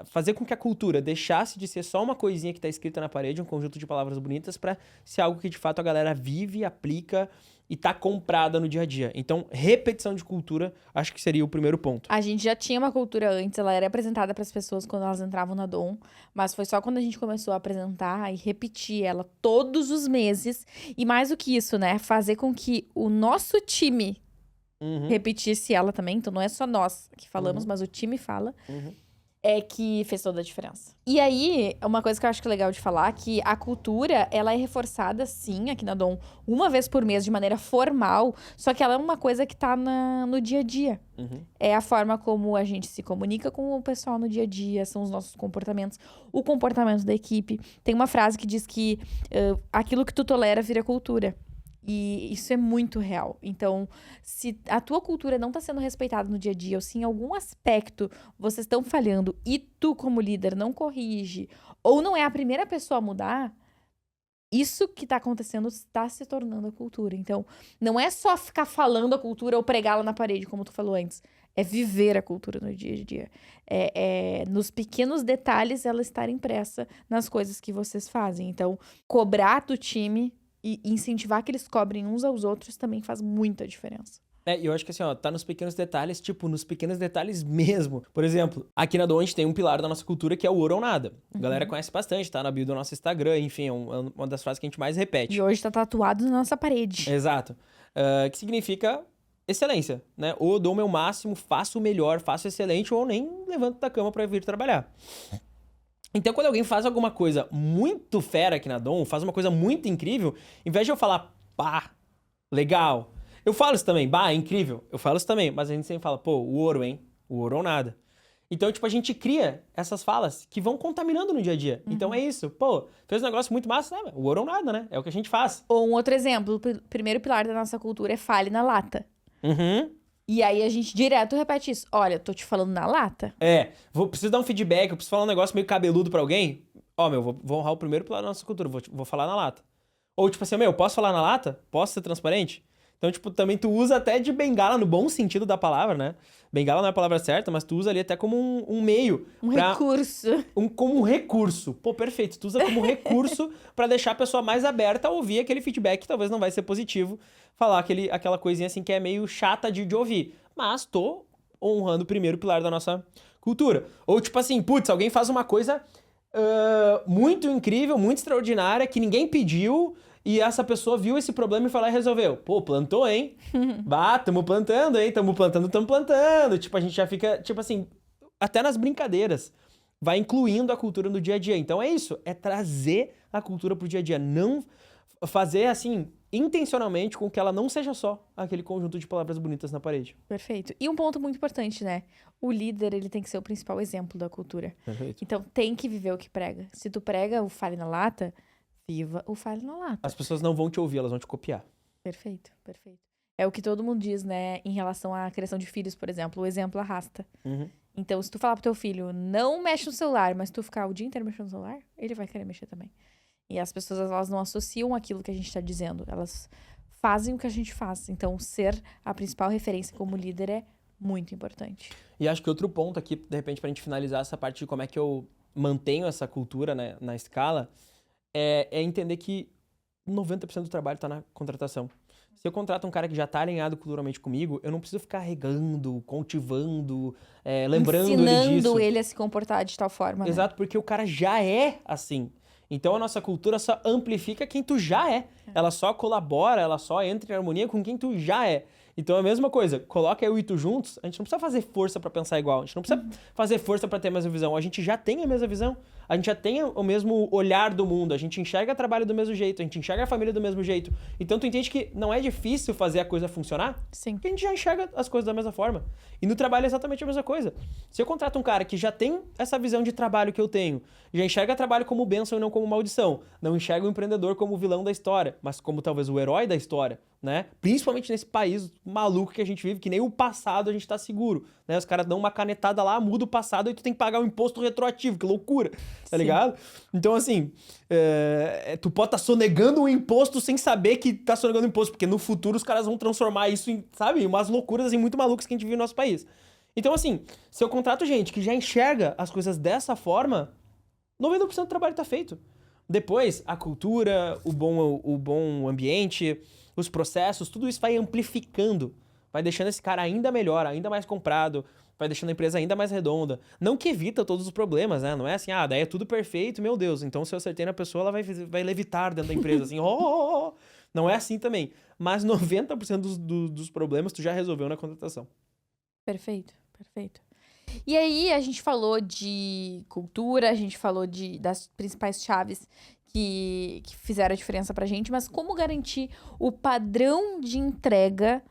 fazer com que a cultura deixasse de ser só uma coisinha que está escrita na parede, um conjunto de palavras bonitas, para ser algo que de fato a galera vive, aplica e tá comprada no dia a dia. Então, repetição de cultura, acho que seria o primeiro ponto. A gente já tinha uma cultura antes, ela era apresentada para as pessoas quando elas entravam na Dom, mas foi só quando a gente começou a apresentar e repetir ela todos os meses. E mais do que isso, né? Fazer com que o nosso time repetisse ela também. Então, não é só nós que falamos, mas o time fala. É que fez toda a diferença. E aí, uma coisa que eu acho que é legal de falar, que a cultura, ela é reforçada, sim, aqui na Dom, uma vez por mês, de maneira formal, só que ela é uma coisa que tá no dia a dia. É a forma como a gente se comunica com o pessoal no dia a dia, são os nossos comportamentos, o comportamento da equipe. Tem uma frase que diz que aquilo que tu tolera vira cultura. E isso é muito real. Então, se a tua cultura não tá sendo respeitada no dia a dia, ou se em algum aspecto vocês estão falhando e tu, como líder, não corrige, ou não é a primeira pessoa a mudar, isso que tá acontecendo está se tornando a cultura. Então, não é só ficar falando a cultura ou pregá-la na parede, como tu falou antes. É viver a cultura no dia a dia. Nos pequenos detalhes, ela estar impressa nas coisas que vocês fazem. Então, cobrar do time e incentivar que eles cobrem uns aos outros também faz muita diferença. E eu acho que assim, ó, tá nos pequenos detalhes, tipo, nos pequenos detalhes mesmo. Por exemplo, aqui na Dom a gente tem um pilar da nossa cultura que é o ouro ou nada. A galera conhece bastante, tá na bio do nosso Instagram, enfim, é uma das frases que a gente mais repete. E hoje tá tatuado na nossa parede. Exato. Que significa excelência, né? Ou dou o meu máximo, faço o melhor, faço excelente, ou nem levanto da cama pra vir trabalhar. Então, quando alguém faz alguma coisa muito fera aqui na Dom, faz uma coisa muito incrível, em vez de eu falar, pá, legal, eu falo isso também, bah, incrível, eu falo isso também, mas a gente sempre fala, pô, o ouro, hein? O ouro ou nada. Então, tipo, a gente cria essas falas que vão contaminando no dia a dia. Então, é isso. Pô, fez um negócio muito massa, né? O ouro ou nada, né? É o que a gente faz. Ou um outro exemplo, o primeiro pilar da nossa cultura é fale na lata. E aí a gente direto repete isso. Olha, tô te falando na lata. Preciso dar um feedback, eu preciso falar um negócio meio cabeludo pra alguém. Vou honrar o primeiro pilar da nossa cultura, vou falar na lata. Ou tipo assim, posso falar na lata? Posso ser transparente? Então, tipo, também tu usa até de bengala no bom sentido da palavra, né? Bengala não é a palavra certa, mas tu usa ali até como um meio. Recurso. Como um recurso. Pô, perfeito. Tu usa como recurso pra deixar a pessoa mais aberta a ouvir aquele feedback que talvez não vai ser positivo. Falar aquela coisinha assim que é meio chata de ouvir. Mas tô honrando o primeiro pilar da nossa cultura. Ou tipo assim, putz, alguém faz uma coisa muito incrível, muito extraordinária, que ninguém pediu, e essa pessoa viu esse problema e foi lá e resolveu. Pô, plantou, hein? Bah, tamo plantando, hein? Tamo plantando. Tipo, a gente já fica, tipo assim, até nas brincadeiras, vai incluindo a cultura no dia a dia. Então é isso, é trazer a cultura pro dia a dia, não fazer assim, intencionalmente, com que ela não seja só aquele conjunto de palavras bonitas na parede. Perfeito. E um ponto muito importante, né? O líder, ele tem que ser o principal exemplo da cultura. Perfeito. Então, tem que viver o que prega. Se tu prega o fale na lata, viva o fale na lata. As pessoas não vão te ouvir, elas vão te copiar. Perfeito, perfeito. É o que todo mundo diz, né? Em relação à criação de filhos, por exemplo. O exemplo arrasta. Uhum. Então, se tu falar pro teu filho, não mexe no celular, mas tu ficar o dia inteiro mexendo no celular, ele vai querer mexer também. E as pessoas, elas não associam aquilo que a gente tá dizendo. Elas fazem o que a gente faz. Então, ser a principal referência como líder é muito importante. E acho que outro ponto aqui, de repente, pra gente finalizar essa parte de como é que eu mantenho essa cultura, né, na escala, é entender que 90% do trabalho tá na contratação. Se eu contrato um cara que já tá alinhado culturalmente comigo, eu não preciso ficar regando, cultivando, lembrando ele disso. Ensinando ele a se comportar de tal forma, Exato, porque o cara já é assim. Então a nossa cultura só amplifica quem tu já é. Ela só colabora, ela só entra em harmonia com quem tu já é. Então é a mesma coisa, coloca eu e tu juntos, a gente não precisa fazer força pra pensar igual, a gente não precisa fazer força pra ter a mesma visão, a gente já tem a mesma visão, a gente já tem o mesmo olhar do mundo, a gente enxerga trabalho do mesmo jeito, a gente enxerga a família do mesmo jeito. Então tu entende que não é difícil fazer a coisa funcionar? Sim. Porque a gente já enxerga as coisas da mesma forma. E no trabalho é exatamente a mesma coisa. Se eu contrato um cara que já tem essa visão de trabalho que eu tenho, já enxerga trabalho como bênção e não como maldição, não enxerga o empreendedor como o vilão da história, mas como talvez o herói da história, né? Principalmente nesse país maluco que a gente vive, que nem o passado a gente tá seguro, né? Os caras dão uma canetada lá, muda o passado e tu tem que pagar um imposto retroativo, que loucura, tá ligado? Então, assim, tu pode estar sonegando um imposto sem saber que tá sonegando um imposto, porque no futuro os caras vão transformar isso em, sabe, umas loucuras assim, muito malucas que a gente vive no nosso país. Então, assim, se eu contrato gente que já enxerga as coisas dessa forma, 90% do trabalho tá feito. Depois, a cultura, o bom ambiente, os processos, tudo isso vai amplificando, vai deixando esse cara ainda melhor, ainda mais comprado, vai deixando a empresa ainda mais redonda. Não que evita todos os problemas, né? Não é assim, daí é tudo perfeito, meu Deus, então se eu acertei na pessoa, ela vai levitar dentro da empresa, assim, Não é assim também. Mas 90% dos problemas tu já resolveu na contratação. Perfeito, perfeito. E aí, a gente falou de cultura, a gente falou das principais chaves que fizeram a diferença pra gente, mas como garantir o padrão de entrega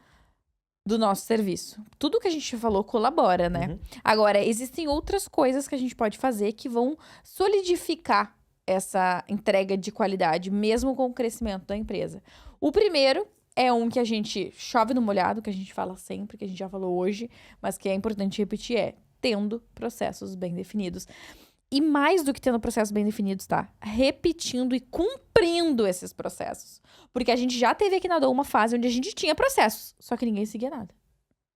do nosso serviço? Tudo que a gente falou colabora, né? Uhum. Agora, existem outras coisas que a gente pode fazer que vão solidificar essa entrega de qualidade, mesmo com o crescimento da empresa. O primeiro é um que a gente chove no molhado, que a gente fala sempre, que a gente já falou hoje, mas que é importante repetir, tendo processos bem definidos. E mais do que tendo processos bem definidos, tá? Repetindo e cumprindo esses processos. Porque a gente já teve aqui na DOU uma fase onde a gente tinha processos, só que ninguém seguia nada.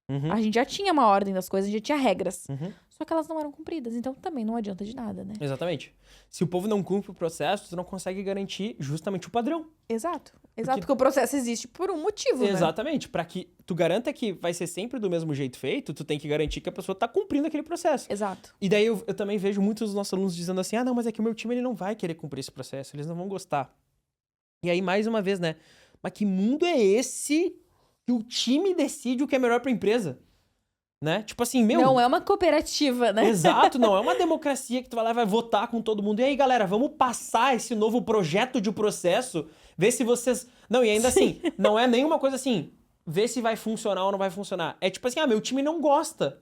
Uhum. A gente já tinha uma ordem das coisas, a gente já tinha regras. Uhum. Só que elas não eram cumpridas, então também não adianta de nada, né? Exatamente. Se o povo não cumpre o processo, tu não consegue garantir justamente o padrão. Exato. Porque o processo existe por um motivo, né? Exatamente. Pra que tu garanta que vai ser sempre do mesmo jeito feito, tu tem que garantir que a pessoa tá cumprindo aquele processo. Exato. E daí eu também vejo muitos dos nossos alunos dizendo assim, não, mas é que o meu time ele não vai querer cumprir esse processo, eles não vão gostar. E aí, mais uma vez, né? Mas que mundo é esse que o time decide o que é melhor pra empresa? Né? Tipo assim, Não é uma cooperativa, né? Exato, não é uma democracia que tu vai lá e vai votar com todo mundo. E aí, galera, vamos passar esse novo projeto de processo, ver se vocês... Não, e ainda assim, não é nenhuma coisa assim, ver se vai funcionar ou não vai funcionar. É tipo assim, meu time não gosta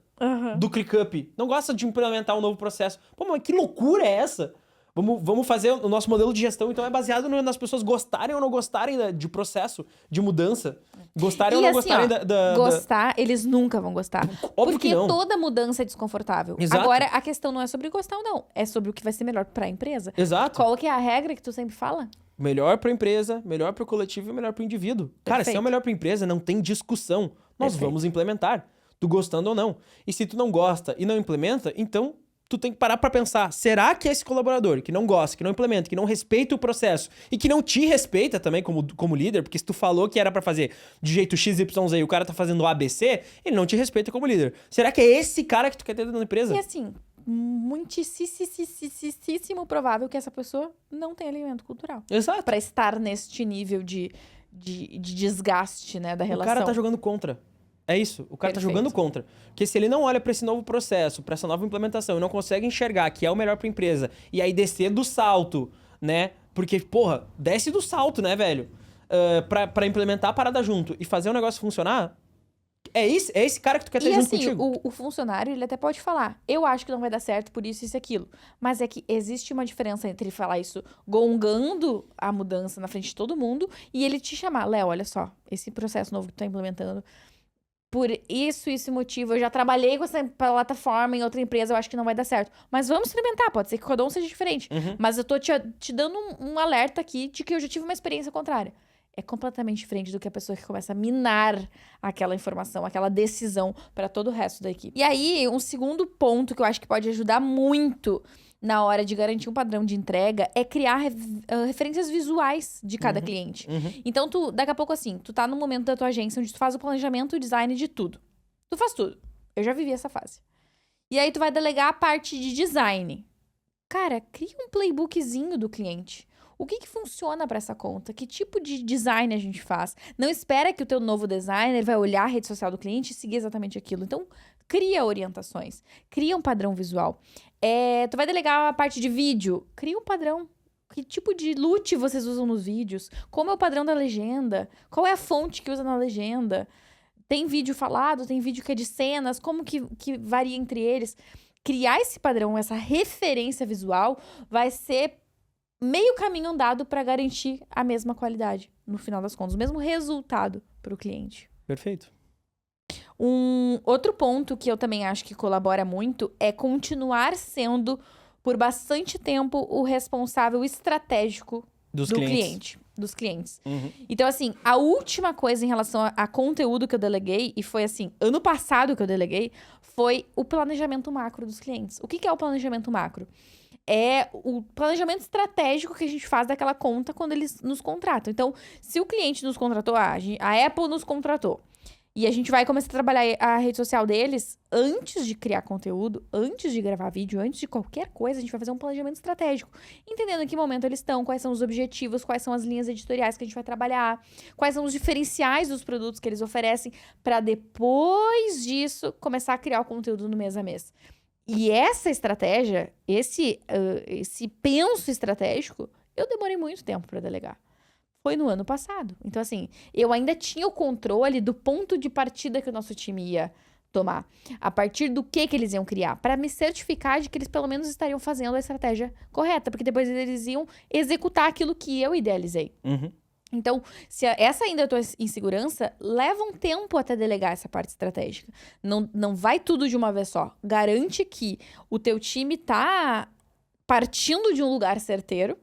do ClickUp, não gosta de implementar um novo processo. Pô, mas que loucura é essa? Vamos fazer o nosso modelo de gestão, então é baseado nas pessoas gostarem ou não gostarem de processo, de mudança. Gostarem ou não assim, gostarem gostar, eles nunca vão gostar. Óbvio que não. Porque toda mudança é desconfortável. Exato. Agora, a questão não é sobre gostar ou não, é sobre o que vai ser melhor pra empresa. Exato. Qual que é a regra que tu sempre fala? melhor para a empresa, melhor para o coletivo e melhor para o indivíduo. Cara, se é o melhor para a empresa, não tem discussão. Nós vamos implementar, tu gostando ou não. E se tu não gosta e não implementa, então tu tem que parar para pensar, será que esse colaborador que não gosta, que não implementa, que não respeita o processo e que não te respeita também como líder, porque se tu falou que era para fazer de jeito XYZ e o cara tá fazendo ABC, ele não te respeita como líder. Será que é esse cara que tu quer ter dentro da empresa? E assim, muitíssimo provável que essa pessoa não tenha alinhamento cultural. Exato. Pra estar neste nível de desgaste, né, da relação. O cara tá jogando contra. É isso, o cara tá jogando contra. Porque se ele não olha pra esse novo processo, pra essa nova implementação, e não consegue enxergar que é o melhor pra empresa, e aí descer do salto, né? Porque, porra, desce do salto, né, velho? Pra implementar a parada junto e fazer o negócio funcionar, é esse cara que tu quer ter junto contigo. E assim, o funcionário, ele até pode falar, eu acho que não vai dar certo por isso e aquilo. Mas é que existe uma diferença entre falar isso gongando a mudança na frente de todo mundo e ele te chamar, Léo, olha só, esse processo novo que tu tá implementando, por isso motivo, eu já trabalhei com essa plataforma em outra empresa, eu acho que não vai dar certo. Mas vamos experimentar, pode ser que cada um seja diferente. Mas eu tô te dando um alerta aqui de que eu já tive uma experiência contrária. É completamente diferente do que a pessoa que começa a minar aquela informação, aquela decisão para todo o resto da equipe. E aí, um segundo ponto que eu acho que pode ajudar muito na hora de garantir um padrão de entrega é criar referências visuais de cada cliente. Então, daqui a pouco, assim, tu tá no momento da tua agência onde tu faz o planejamento e o design de tudo. Tu faz tudo. Eu já vivi essa fase. E aí, tu vai delegar a parte de design. Cara, cria um playbookzinho do cliente. O que funciona para essa conta? Que tipo de design a gente faz? Não espera que o teu novo designer vai olhar a rede social do cliente e seguir exatamente aquilo. Então, cria orientações. Cria um padrão visual. Tu vai delegar a parte de vídeo. Cria um padrão. Que tipo de loot vocês usam nos vídeos? Como é o padrão da legenda? Qual é a fonte que usa na legenda? Tem vídeo falado? Tem vídeo que é de cenas? Como que varia entre eles? Criar esse padrão, essa referência visual, vai ser meio caminho andado para garantir a mesma qualidade, no final das contas, o mesmo resultado para o cliente. Perfeito. Um outro ponto que eu também acho que colabora muito é continuar sendo, por bastante tempo, o responsável estratégico dos clientes. Então, assim, a última coisa em relação a conteúdo que eu deleguei, e foi assim, ano passado que eu deleguei, foi o planejamento macro dos clientes. O que é o planejamento macro? É o planejamento estratégico que a gente faz daquela conta quando eles nos contratam. Então, se o cliente nos contratou, a Apple nos contratou, e a gente vai começar a trabalhar a rede social deles, antes de criar conteúdo, antes de gravar vídeo, antes de qualquer coisa, a gente vai fazer um planejamento estratégico. Entendendo em que momento eles estão, quais são os objetivos, quais são as linhas editoriais que a gente vai trabalhar, quais são os diferenciais dos produtos que eles oferecem, para depois disso começar a criar o conteúdo no mês a mês. E essa estratégia, esse penso estratégico, eu demorei muito tempo para delegar. Foi no ano passado. Então, assim, eu ainda tinha o controle do ponto de partida que o nosso time ia tomar. A partir do que eles iam criar. Para me certificar de que eles pelo menos estariam fazendo a estratégia correta. Porque depois eles iam executar aquilo que eu idealizei. Então, se essa ainda eu tô em segurança, leva um tempo até delegar essa parte estratégica. Não vai tudo de uma vez só. Garante que o teu time tá partindo de um lugar certeiro,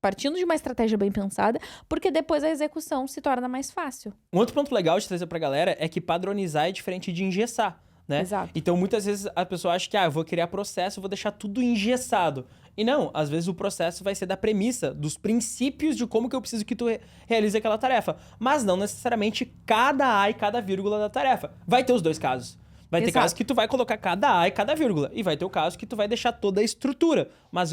partindo de uma estratégia bem pensada, porque depois a execução se torna mais fácil. Um outro ponto legal de trazer pra galera é que padronizar é diferente de engessar, né? Exato. Então, muitas vezes a pessoa acha que, eu vou criar processo, vou deixar tudo engessado. E não, às vezes o processo vai ser da premissa, dos princípios de como que eu preciso que tu realize aquela tarefa. Mas não necessariamente cada A e cada vírgula da tarefa. Vai ter os dois casos. Vai ter casos que tu vai colocar cada A e cada vírgula. E vai ter o caso que tu vai deixar toda a estrutura. Mas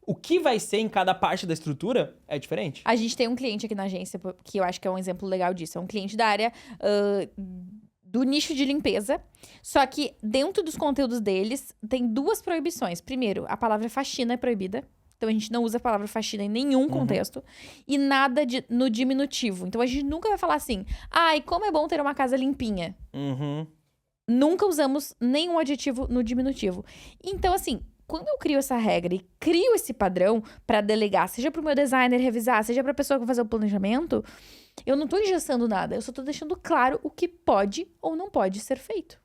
o que vai ser em cada parte da estrutura é diferente. A gente tem um cliente aqui na agência que eu acho que é um exemplo legal disso. É um cliente da área do nicho de limpeza. Só que dentro dos conteúdos deles tem duas proibições. Primeiro, a palavra faxina é proibida. Então, a gente não usa a palavra faxina em nenhum contexto. E nada no diminutivo. Então, a gente nunca vai falar assim, ai, como é bom ter uma casa limpinha. Nunca usamos nenhum adjetivo no diminutivo. Então, assim, quando eu crio essa regra e crio esse padrão para delegar, seja para o meu designer revisar, seja para a pessoa que vai fazer o planejamento, eu não tô engessando nada, eu só tô deixando claro o que pode ou não pode ser feito.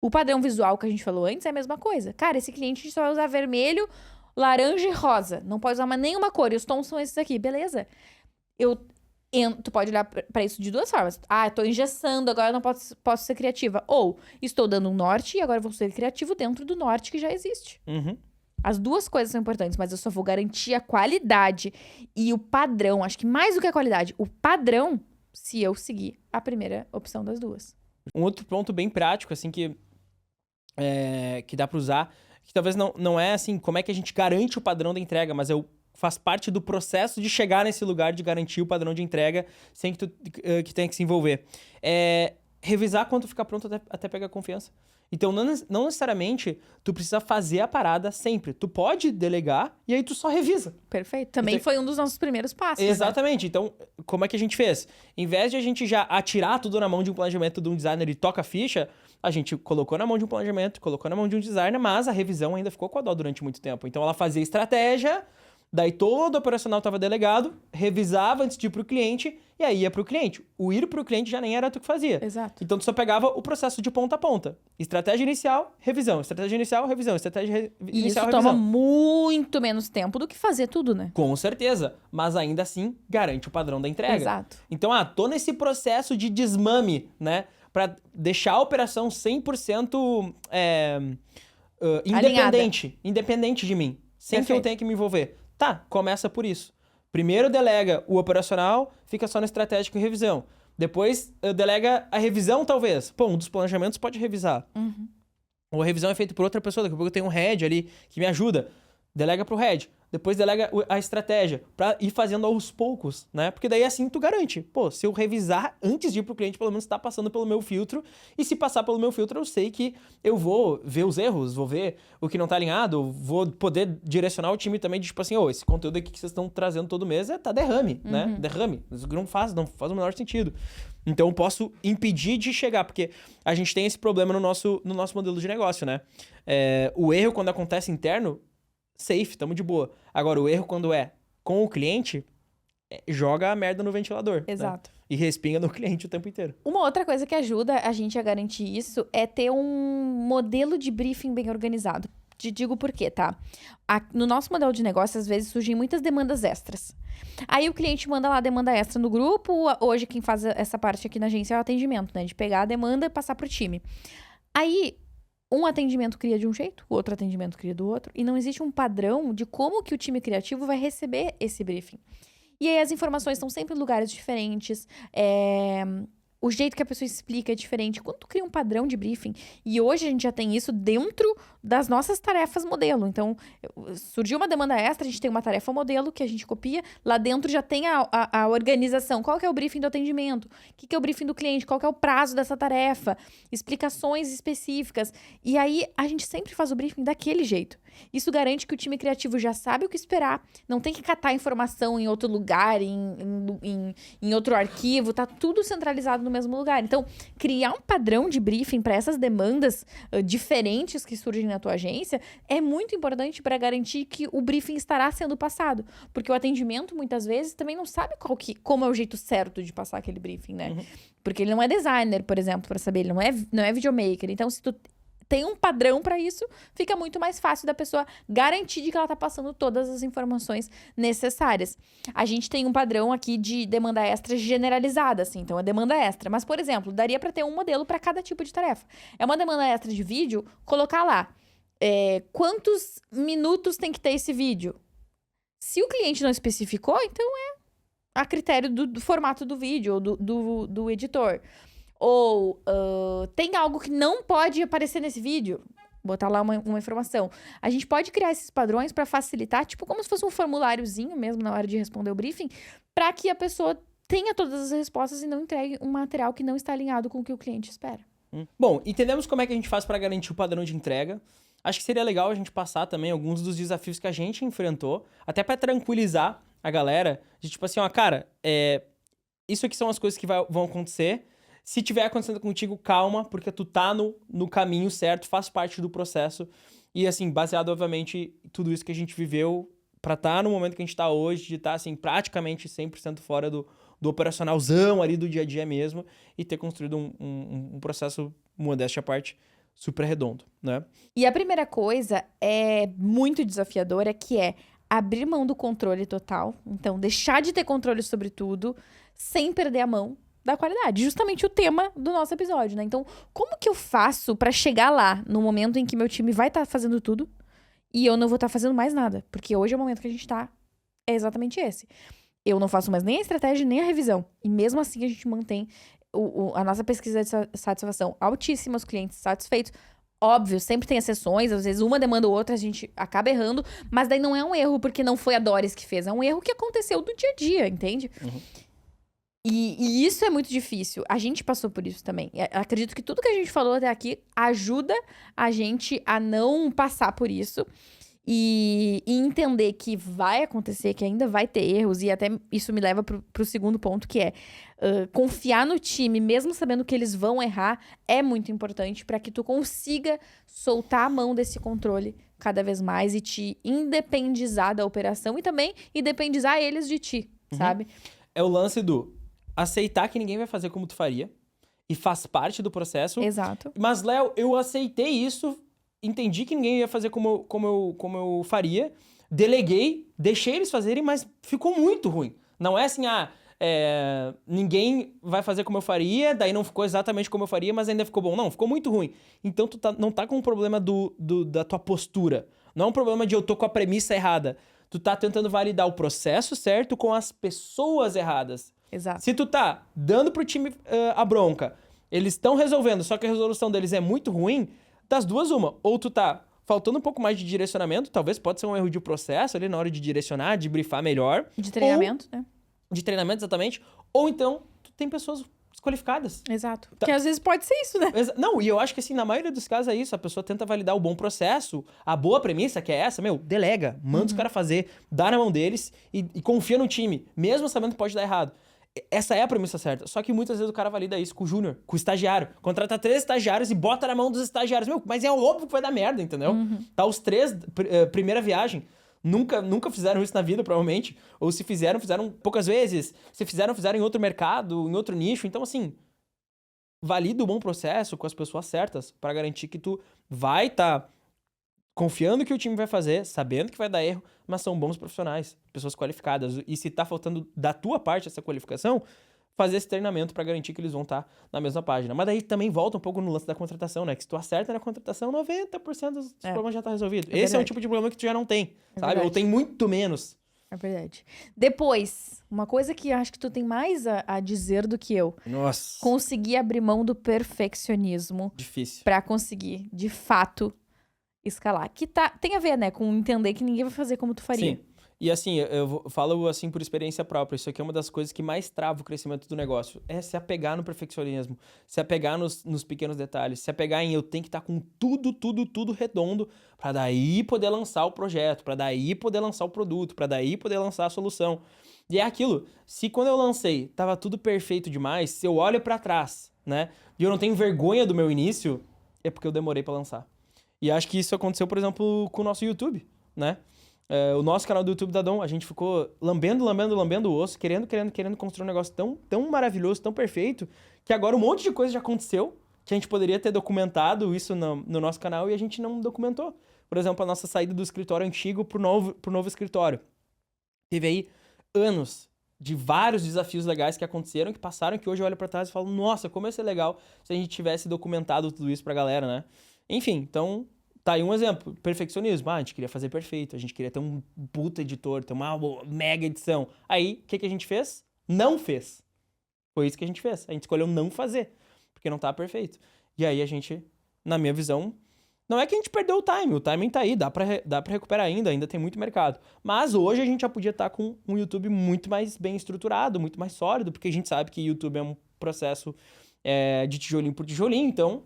O padrão visual que a gente falou antes é a mesma coisa. Cara, esse cliente só vai usar vermelho laranja e rosa. Não pode usar mais nenhuma cor. E os tons são esses aqui. Beleza. Tu pode olhar pra isso de duas formas. Eu tô engessando, agora eu não posso ser criativa. Ou, estou dando um norte e agora eu vou ser criativo dentro do norte que já existe. Uhum. As duas coisas são importantes, mas eu só vou garantir a qualidade e o padrão. Acho que mais do que a qualidade, o padrão, se eu seguir a primeira opção das duas. Um outro ponto bem prático, assim, que dá pra usar, que talvez não é, assim, como é que a gente garante o padrão da entrega, mas faz parte do processo de chegar nesse lugar de garantir o padrão de entrega sem que tu tenha que se envolver. Revisar quando ficar pronto até pegar confiança. Então, não necessariamente tu precisa fazer a parada sempre. Tu pode delegar e aí tu só revisa. Perfeito. Também foi um dos nossos primeiros passos. Exatamente. Né? Então, como é que a gente fez? Em vez de a gente já atirar tudo na mão de um planejamento de um designer e toca a ficha, a gente colocou na mão de um planejamento, colocou na mão de um designer, mas a revisão ainda ficou com a dó durante muito tempo. Então, ela fazia estratégia, daí todo o operacional estava delegado, revisava antes de ir pro cliente, e aí ia pro cliente. O ir pro cliente já nem era tu que fazia. Exato. Então, tu só pegava o processo de ponta a ponta. Estratégia inicial, revisão. Estratégia inicial, revisão. Estratégia inicial, revisão. Isso toma muito menos tempo do que fazer tudo, né? Com certeza. Mas ainda assim, garante o padrão da entrega. Exato. Então, tô nesse processo de desmame, né? Pra deixar a operação 100% independente de mim. Sem Perfeito. que eu tenha que me envolver. Tá, começa por isso. Primeiro delega o operacional, fica só no estratégico e revisão. Depois delega a revisão, talvez. Pô, um dos planejamentos pode revisar. Uhum. Ou a revisão é feita por outra pessoa, daqui a pouco eu tenho um head ali que me ajuda. Delega pro head. Depois delega a estratégia pra ir fazendo aos poucos, né? Porque daí assim tu garante. Pô, se eu revisar antes de ir pro cliente, pelo menos tá passando pelo meu filtro. E se passar pelo meu filtro, eu sei que eu vou ver os erros, vou ver o que não tá alinhado, vou poder direcionar o time também de tipo assim, esse conteúdo aqui que vocês estão trazendo todo mês tá derrame, né? Derrame. Isso não faz o menor sentido. Então eu posso impedir de chegar, porque a gente tem esse problema no nosso modelo de negócio, né? O erro quando acontece interno, safe, tamo de boa. Agora, o erro quando é com o cliente, joga a merda no ventilador. Exato. Né? E respinga no cliente o tempo inteiro. Uma outra coisa que ajuda a gente a garantir isso é ter um modelo de briefing bem organizado. Te digo por quê, tá? No nosso modelo de negócio, às vezes, surgem muitas demandas extras. Aí o cliente manda lá a demanda extra no grupo. Hoje, quem faz essa parte aqui na agência é o atendimento, né? De pegar a demanda e passar pro time. Aí, um atendimento cria de um jeito, o outro atendimento cria do outro. E não existe um padrão de como que o time criativo vai receber esse briefing. E aí as informações estão sempre em lugares diferentes. O jeito que a pessoa explica é diferente. Quando tu cria um padrão de briefing, e hoje a gente já tem isso dentro das nossas tarefas modelo. Então, surgiu uma demanda extra, a gente tem uma tarefa modelo que a gente copia. Lá dentro já tem a organização. Qual que é o briefing do atendimento? O que é o briefing do cliente? Qual que é o prazo dessa tarefa? Explicações específicas. E aí, a gente sempre faz o briefing daquele jeito. Isso garante que o time criativo já sabe o que esperar. Não tem que catar informação em outro lugar, em outro arquivo. Tá tudo centralizado no mesmo lugar. Então, criar um padrão de briefing para essas demandas diferentes que surgem na tua agência é muito importante para garantir que o briefing estará sendo passado. Porque o atendimento, muitas vezes, também não sabe como é o jeito certo de passar aquele briefing, né? Uhum. Porque ele não é designer, por exemplo, para saber. Ele não é videomaker. Então, se tu tem um padrão para isso, fica muito mais fácil da pessoa garantir de que ela tá passando todas as informações necessárias. A gente tem um padrão aqui de demanda extra generalizada, assim, então é demanda extra. Mas, por exemplo, daria para ter um modelo para cada tipo de tarefa. É uma demanda extra de vídeo, colocar lá quantos minutos tem que ter esse vídeo. Se o cliente não especificou, então é a critério do formato do vídeo ou do editor. Ou tem algo que não pode aparecer nesse vídeo, botar lá uma informação. A gente pode criar esses padrões para facilitar, tipo como se fosse um formuláriozinho mesmo na hora de responder o briefing, para que a pessoa tenha todas as respostas e não entregue um material que não está alinhado com o que o cliente espera. Bom, entendemos como é que a gente faz para garantir o padrão de entrega. Acho que seria legal a gente passar também alguns dos desafios que a gente enfrentou, até para tranquilizar a galera, de tipo assim, cara, isso aqui são as coisas que vão acontecer. Se tiver acontecendo contigo, calma, porque tu tá no caminho certo, faz parte do processo. E, assim, baseado, obviamente, em tudo isso que a gente viveu, pra estar no momento que a gente tá hoje, de estar, assim, praticamente 100% fora do operacionalzão ali do dia a dia mesmo, e ter construído um processo, modéstia à parte, super redondo, né? E a primeira coisa é muito desafiadora, que é abrir mão do controle total. Então, deixar de ter controle sobre tudo, sem perder a mão da qualidade. Justamente o tema do nosso episódio, né? Então, como que eu faço pra chegar lá, no momento em que meu time vai estar fazendo tudo e eu não vou estar fazendo mais nada? Porque hoje é o momento que a gente tá, é exatamente esse. Eu não faço mais nem a estratégia, nem a revisão. E mesmo assim, a gente mantém a nossa pesquisa de satisfação altíssima, os clientes satisfeitos. Óbvio, sempre tem exceções, às vezes uma demanda ou outra, a gente acaba errando, mas daí não é um erro porque não foi a Doris que fez, é um erro que aconteceu do dia a dia, entende? Uhum. E isso é muito difícil. A gente passou por isso também. Acredito que tudo que a gente falou até aqui ajuda a gente a não passar por isso. E entender que vai acontecer, que ainda vai ter erros. E até isso me leva pro segundo ponto, que é confiar no time, mesmo sabendo que eles vão errar, é muito importante para que tu consiga soltar a mão desse controle cada vez mais e te independizar da operação e também independizar eles de ti, sabe? É o lance do aceitar que ninguém vai fazer como tu faria e faz parte do processo. Exato. Mas, Léo, eu aceitei isso, entendi que ninguém ia fazer como eu faria, deleguei, deixei eles fazerem, mas ficou muito ruim. Não é assim, ninguém vai fazer como eu faria, daí não ficou exatamente como eu faria, mas ainda ficou bom. Não, ficou muito ruim. Então tu não tá com um problema da tua postura. Não é um problema de eu tô com a premissa errada. Tu tá tentando validar o processo certo com as pessoas erradas. Exato. Se tu tá dando pro time a bronca, eles estão resolvendo, só que a resolução deles é muito ruim, das duas uma. Ou tu tá faltando um pouco mais de direcionamento, talvez pode ser um erro de processo ali na hora de direcionar, de brifar melhor. De treinamento, né? De treinamento, exatamente. Ou então, tu tem pessoas desqualificadas. Exato. Que às vezes pode ser isso, né? Não, e eu acho que assim, na maioria dos casos é isso. A pessoa tenta validar o bom processo, a boa premissa, que é essa, delega, manda os caras fazer, dá na mão deles e confia no time, mesmo sabendo que pode dar errado. Essa é a premissa certa. Só que muitas vezes o cara valida isso com o júnior, com o estagiário. Contrata 3 estagiários e bota na mão dos estagiários. Mas é óbvio que vai dar merda, entendeu? Tá os 3, primeira viagem. Nunca fizeram isso na vida, provavelmente. Ou se fizeram poucas vezes. Se fizeram em outro mercado, em outro nicho. Então, assim, valida o bom processo com as pessoas certas pra garantir que tu vai estar confiando que o time vai fazer, sabendo que vai dar erro, mas são bons profissionais, pessoas qualificadas. E se tá faltando da tua parte essa qualificação, fazer esse treinamento pra garantir que eles vão estar na mesma página. Mas daí também volta um pouco no lance da contratação, né? Que se tu acerta na contratação, 90% dos problemas já tá resolvido. Esse é um tipo de problema que tu já não tem, sabe? verdade. Ou tem muito menos. É verdade. Depois, uma coisa que eu acho que tu tem mais a dizer do que eu. Nossa. Conseguir abrir mão do perfeccionismo Difícil. pra conseguir, de fato, escalar. Que tem a ver, né, com entender que ninguém vai fazer como tu faria. Sim. E assim, eu falo assim por experiência própria, isso aqui é uma das coisas que mais trava o crescimento do negócio. É se apegar no perfeccionismo, se apegar nos pequenos detalhes, se apegar em eu tenho que estar com tudo redondo pra daí poder lançar o projeto, pra daí poder lançar o produto, pra daí poder lançar a solução. E é aquilo, se quando eu lancei tava tudo perfeito demais, se eu olho pra trás, né, e eu não tenho vergonha do meu início, é porque eu demorei pra lançar. E acho que isso aconteceu, por exemplo, com o nosso YouTube, né? O nosso canal do YouTube da Dom, a gente ficou lambendo o osso, querendo construir um negócio tão maravilhoso, tão perfeito, que agora um monte de coisa já aconteceu, que a gente poderia ter documentado isso no nosso canal e a gente não documentou. Por exemplo, a nossa saída do escritório antigo pro novo escritório. Teve aí anos de vários desafios legais que aconteceram, que passaram, que hoje eu olho pra trás e falo, nossa, como ia ser legal se a gente tivesse documentado tudo isso pra galera, né? Enfim, então, tá aí um exemplo. Perfeccionismo. A gente queria fazer perfeito, a gente queria ter um puta editor, ter uma mega edição. Aí, o que a gente fez? Não fez. Foi isso que a gente fez. A gente escolheu não fazer, porque não tava perfeito. E aí a gente, na minha visão, não é que a gente perdeu o timing tá aí, dá pra recuperar ainda tem muito mercado. Mas hoje a gente já podia estar com um YouTube muito mais bem estruturado, muito mais sólido, porque a gente sabe que YouTube é um processo de tijolinho por tijolinho, então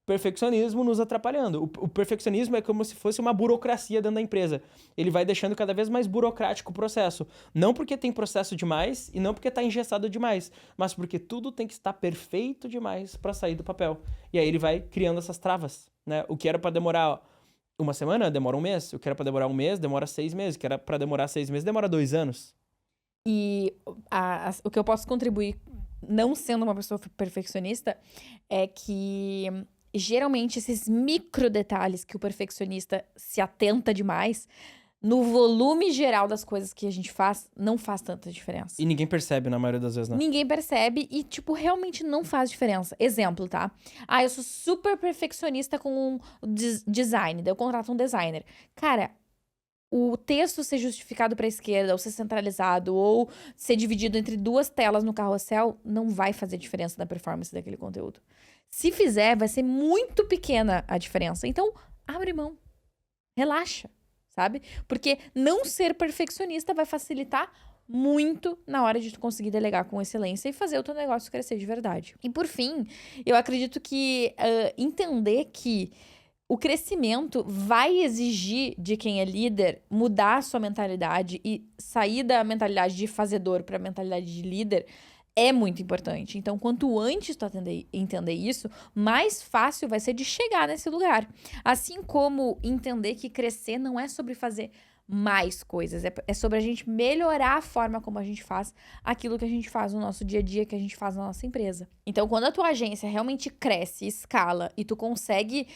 perfeccionismo nos atrapalhando. O perfeccionismo é como se fosse uma burocracia dentro da empresa. Ele vai deixando cada vez mais burocrático o processo. Não porque tem processo demais e não porque está engessado demais, mas porque tudo tem que estar perfeito demais para sair do papel. E aí ele vai criando essas travas, né? O que era para demorar uma semana, demora um mês. O que era para demorar um mês, demora 6 meses. O que era para demorar 6 meses, demora 2 anos. E o que eu posso contribuir, não sendo uma pessoa perfeccionista, é que geralmente esses micro detalhes que o perfeccionista se atenta demais, no volume geral das coisas que a gente faz, não faz tanta diferença. E ninguém percebe na maioria das vezes, né? Ninguém percebe e, tipo, realmente não faz diferença. Exemplo, tá? Eu sou super perfeccionista com design, daí eu contrato um designer. Cara, o texto ser justificado para a esquerda, ou ser centralizado, ou ser dividido entre 2 telas no carrossel, não vai fazer diferença na performance daquele conteúdo. Se fizer, vai ser muito pequena a diferença. Então, abre mão. Relaxa, sabe? Porque não ser perfeccionista vai facilitar muito na hora de tu conseguir delegar com excelência e fazer o teu negócio crescer de verdade. E por fim, eu acredito que entender que o crescimento vai exigir de quem é líder mudar a sua mentalidade e sair da mentalidade de fazedor para a mentalidade de líder é muito importante. Então, quanto antes tu entender isso, mais fácil vai ser de chegar nesse lugar. Assim como entender que crescer não é sobre fazer mais coisas, é sobre a gente melhorar a forma como a gente faz aquilo que a gente faz no nosso dia a dia, que a gente faz na nossa empresa. Então, quando a tua agência realmente cresce, escala e tu consegue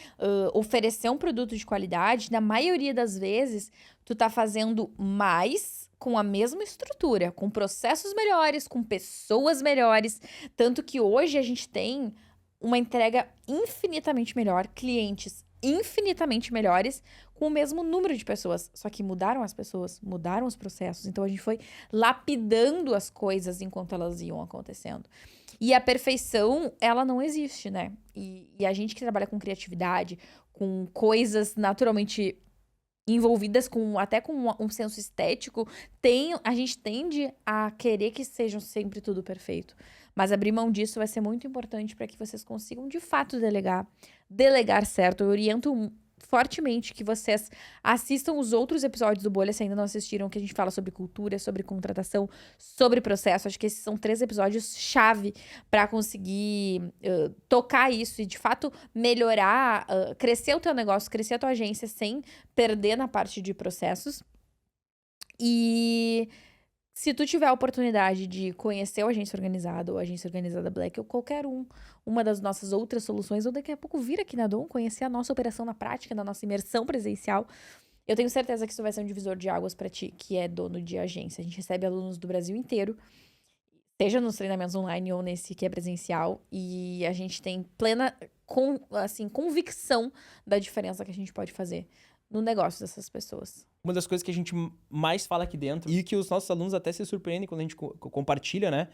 oferecer um produto de qualidade, na maioria das vezes, tu tá fazendo mais com a mesma estrutura, com processos melhores, com pessoas melhores, tanto que hoje a gente tem uma entrega infinitamente melhor, clientes infinitamente melhores, com o mesmo número de pessoas. Só que mudaram as pessoas, mudaram os processos. Então, a gente foi lapidando as coisas enquanto elas iam acontecendo. E a perfeição, ela não existe, né? E a gente que trabalha com criatividade, com coisas naturalmente envolvidas até com um senso estético, a gente tende a querer que sejam sempre tudo perfeito. Mas abrir mão disso vai ser muito importante para que vocês consigam, de fato, delegar certo. Eu oriento fortemente que vocês assistam os outros episódios do Bolha, se ainda não assistiram, que a gente fala sobre cultura, sobre contratação, sobre processo. Acho que esses são 3 episódios chave para conseguir tocar isso e, de fato, melhorar, crescer o teu negócio, crescer a tua agência sem perder na parte de processos. E se tu tiver a oportunidade de conhecer o Agência Organizada ou a Agência Organizada Black ou qualquer uma das nossas outras soluções, ou daqui a pouco vir aqui na Dom, conhecer a nossa operação na prática, na nossa imersão presencial, eu tenho certeza que isso vai ser um divisor de águas para ti, que é dono de agência. A gente recebe alunos do Brasil inteiro, seja nos treinamentos online ou nesse que é presencial, e a gente tem plena convicção da diferença que a gente pode fazer no negócio dessas pessoas. Uma das coisas que a gente mais fala aqui dentro, e que os nossos alunos até se surpreendem quando a gente compartilha, né?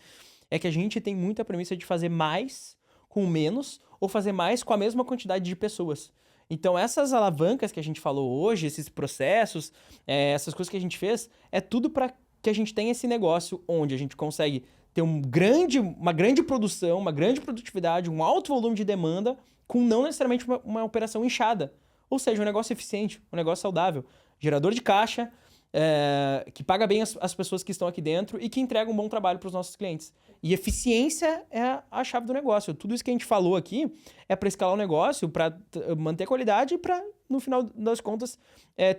É que a gente tem muita premissa de fazer mais com menos, ou fazer mais com a mesma quantidade de pessoas. Então, essas alavancas que a gente falou hoje, esses processos, essas coisas que a gente fez, é tudo para que a gente tenha esse negócio onde a gente consegue ter uma grande produção, uma grande produtividade, um alto volume de demanda, com não necessariamente uma operação inchada. Ou seja, um negócio eficiente, um negócio saudável. Gerador de caixa, que paga bem as pessoas que estão aqui dentro e que entrega um bom trabalho para os nossos clientes. E eficiência é a chave do negócio. Tudo isso que a gente falou aqui é para escalar o negócio, para manter a qualidade e para, no final das contas,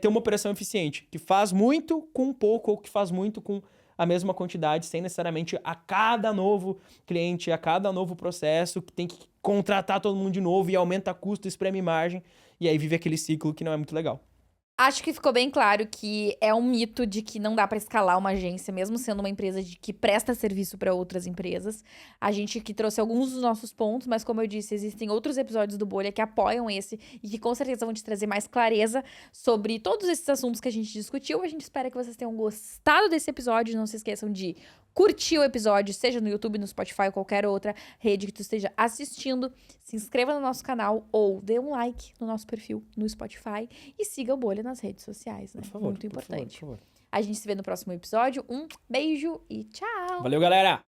ter uma operação eficiente, que faz muito com pouco ou que faz muito com a mesma quantidade, sem necessariamente a cada novo cliente, a cada novo processo, que tem que contratar todo mundo de novo e aumenta custo, espreme margem, e aí vive aquele ciclo que não é muito legal. Acho que ficou bem claro que é um mito de que não dá para escalar uma agência, mesmo sendo uma empresa que presta serviço para outras empresas. A gente aqui trouxe alguns dos nossos pontos, mas como eu disse, existem outros episódios do Bolha que apoiam esse e que com certeza vão te trazer mais clareza sobre todos esses assuntos que a gente discutiu. A gente espera que vocês tenham gostado desse episódio. Não se esqueçam de curtir o episódio, seja no YouTube, no Spotify ou qualquer outra rede que tu esteja assistindo. Se inscreva no nosso canal ou dê um like no nosso perfil no Spotify e siga o Bolha nas redes sociais, né? Por favor, muito importante. Por favor. A gente se vê no próximo episódio. Um beijo e tchau! Valeu, galera!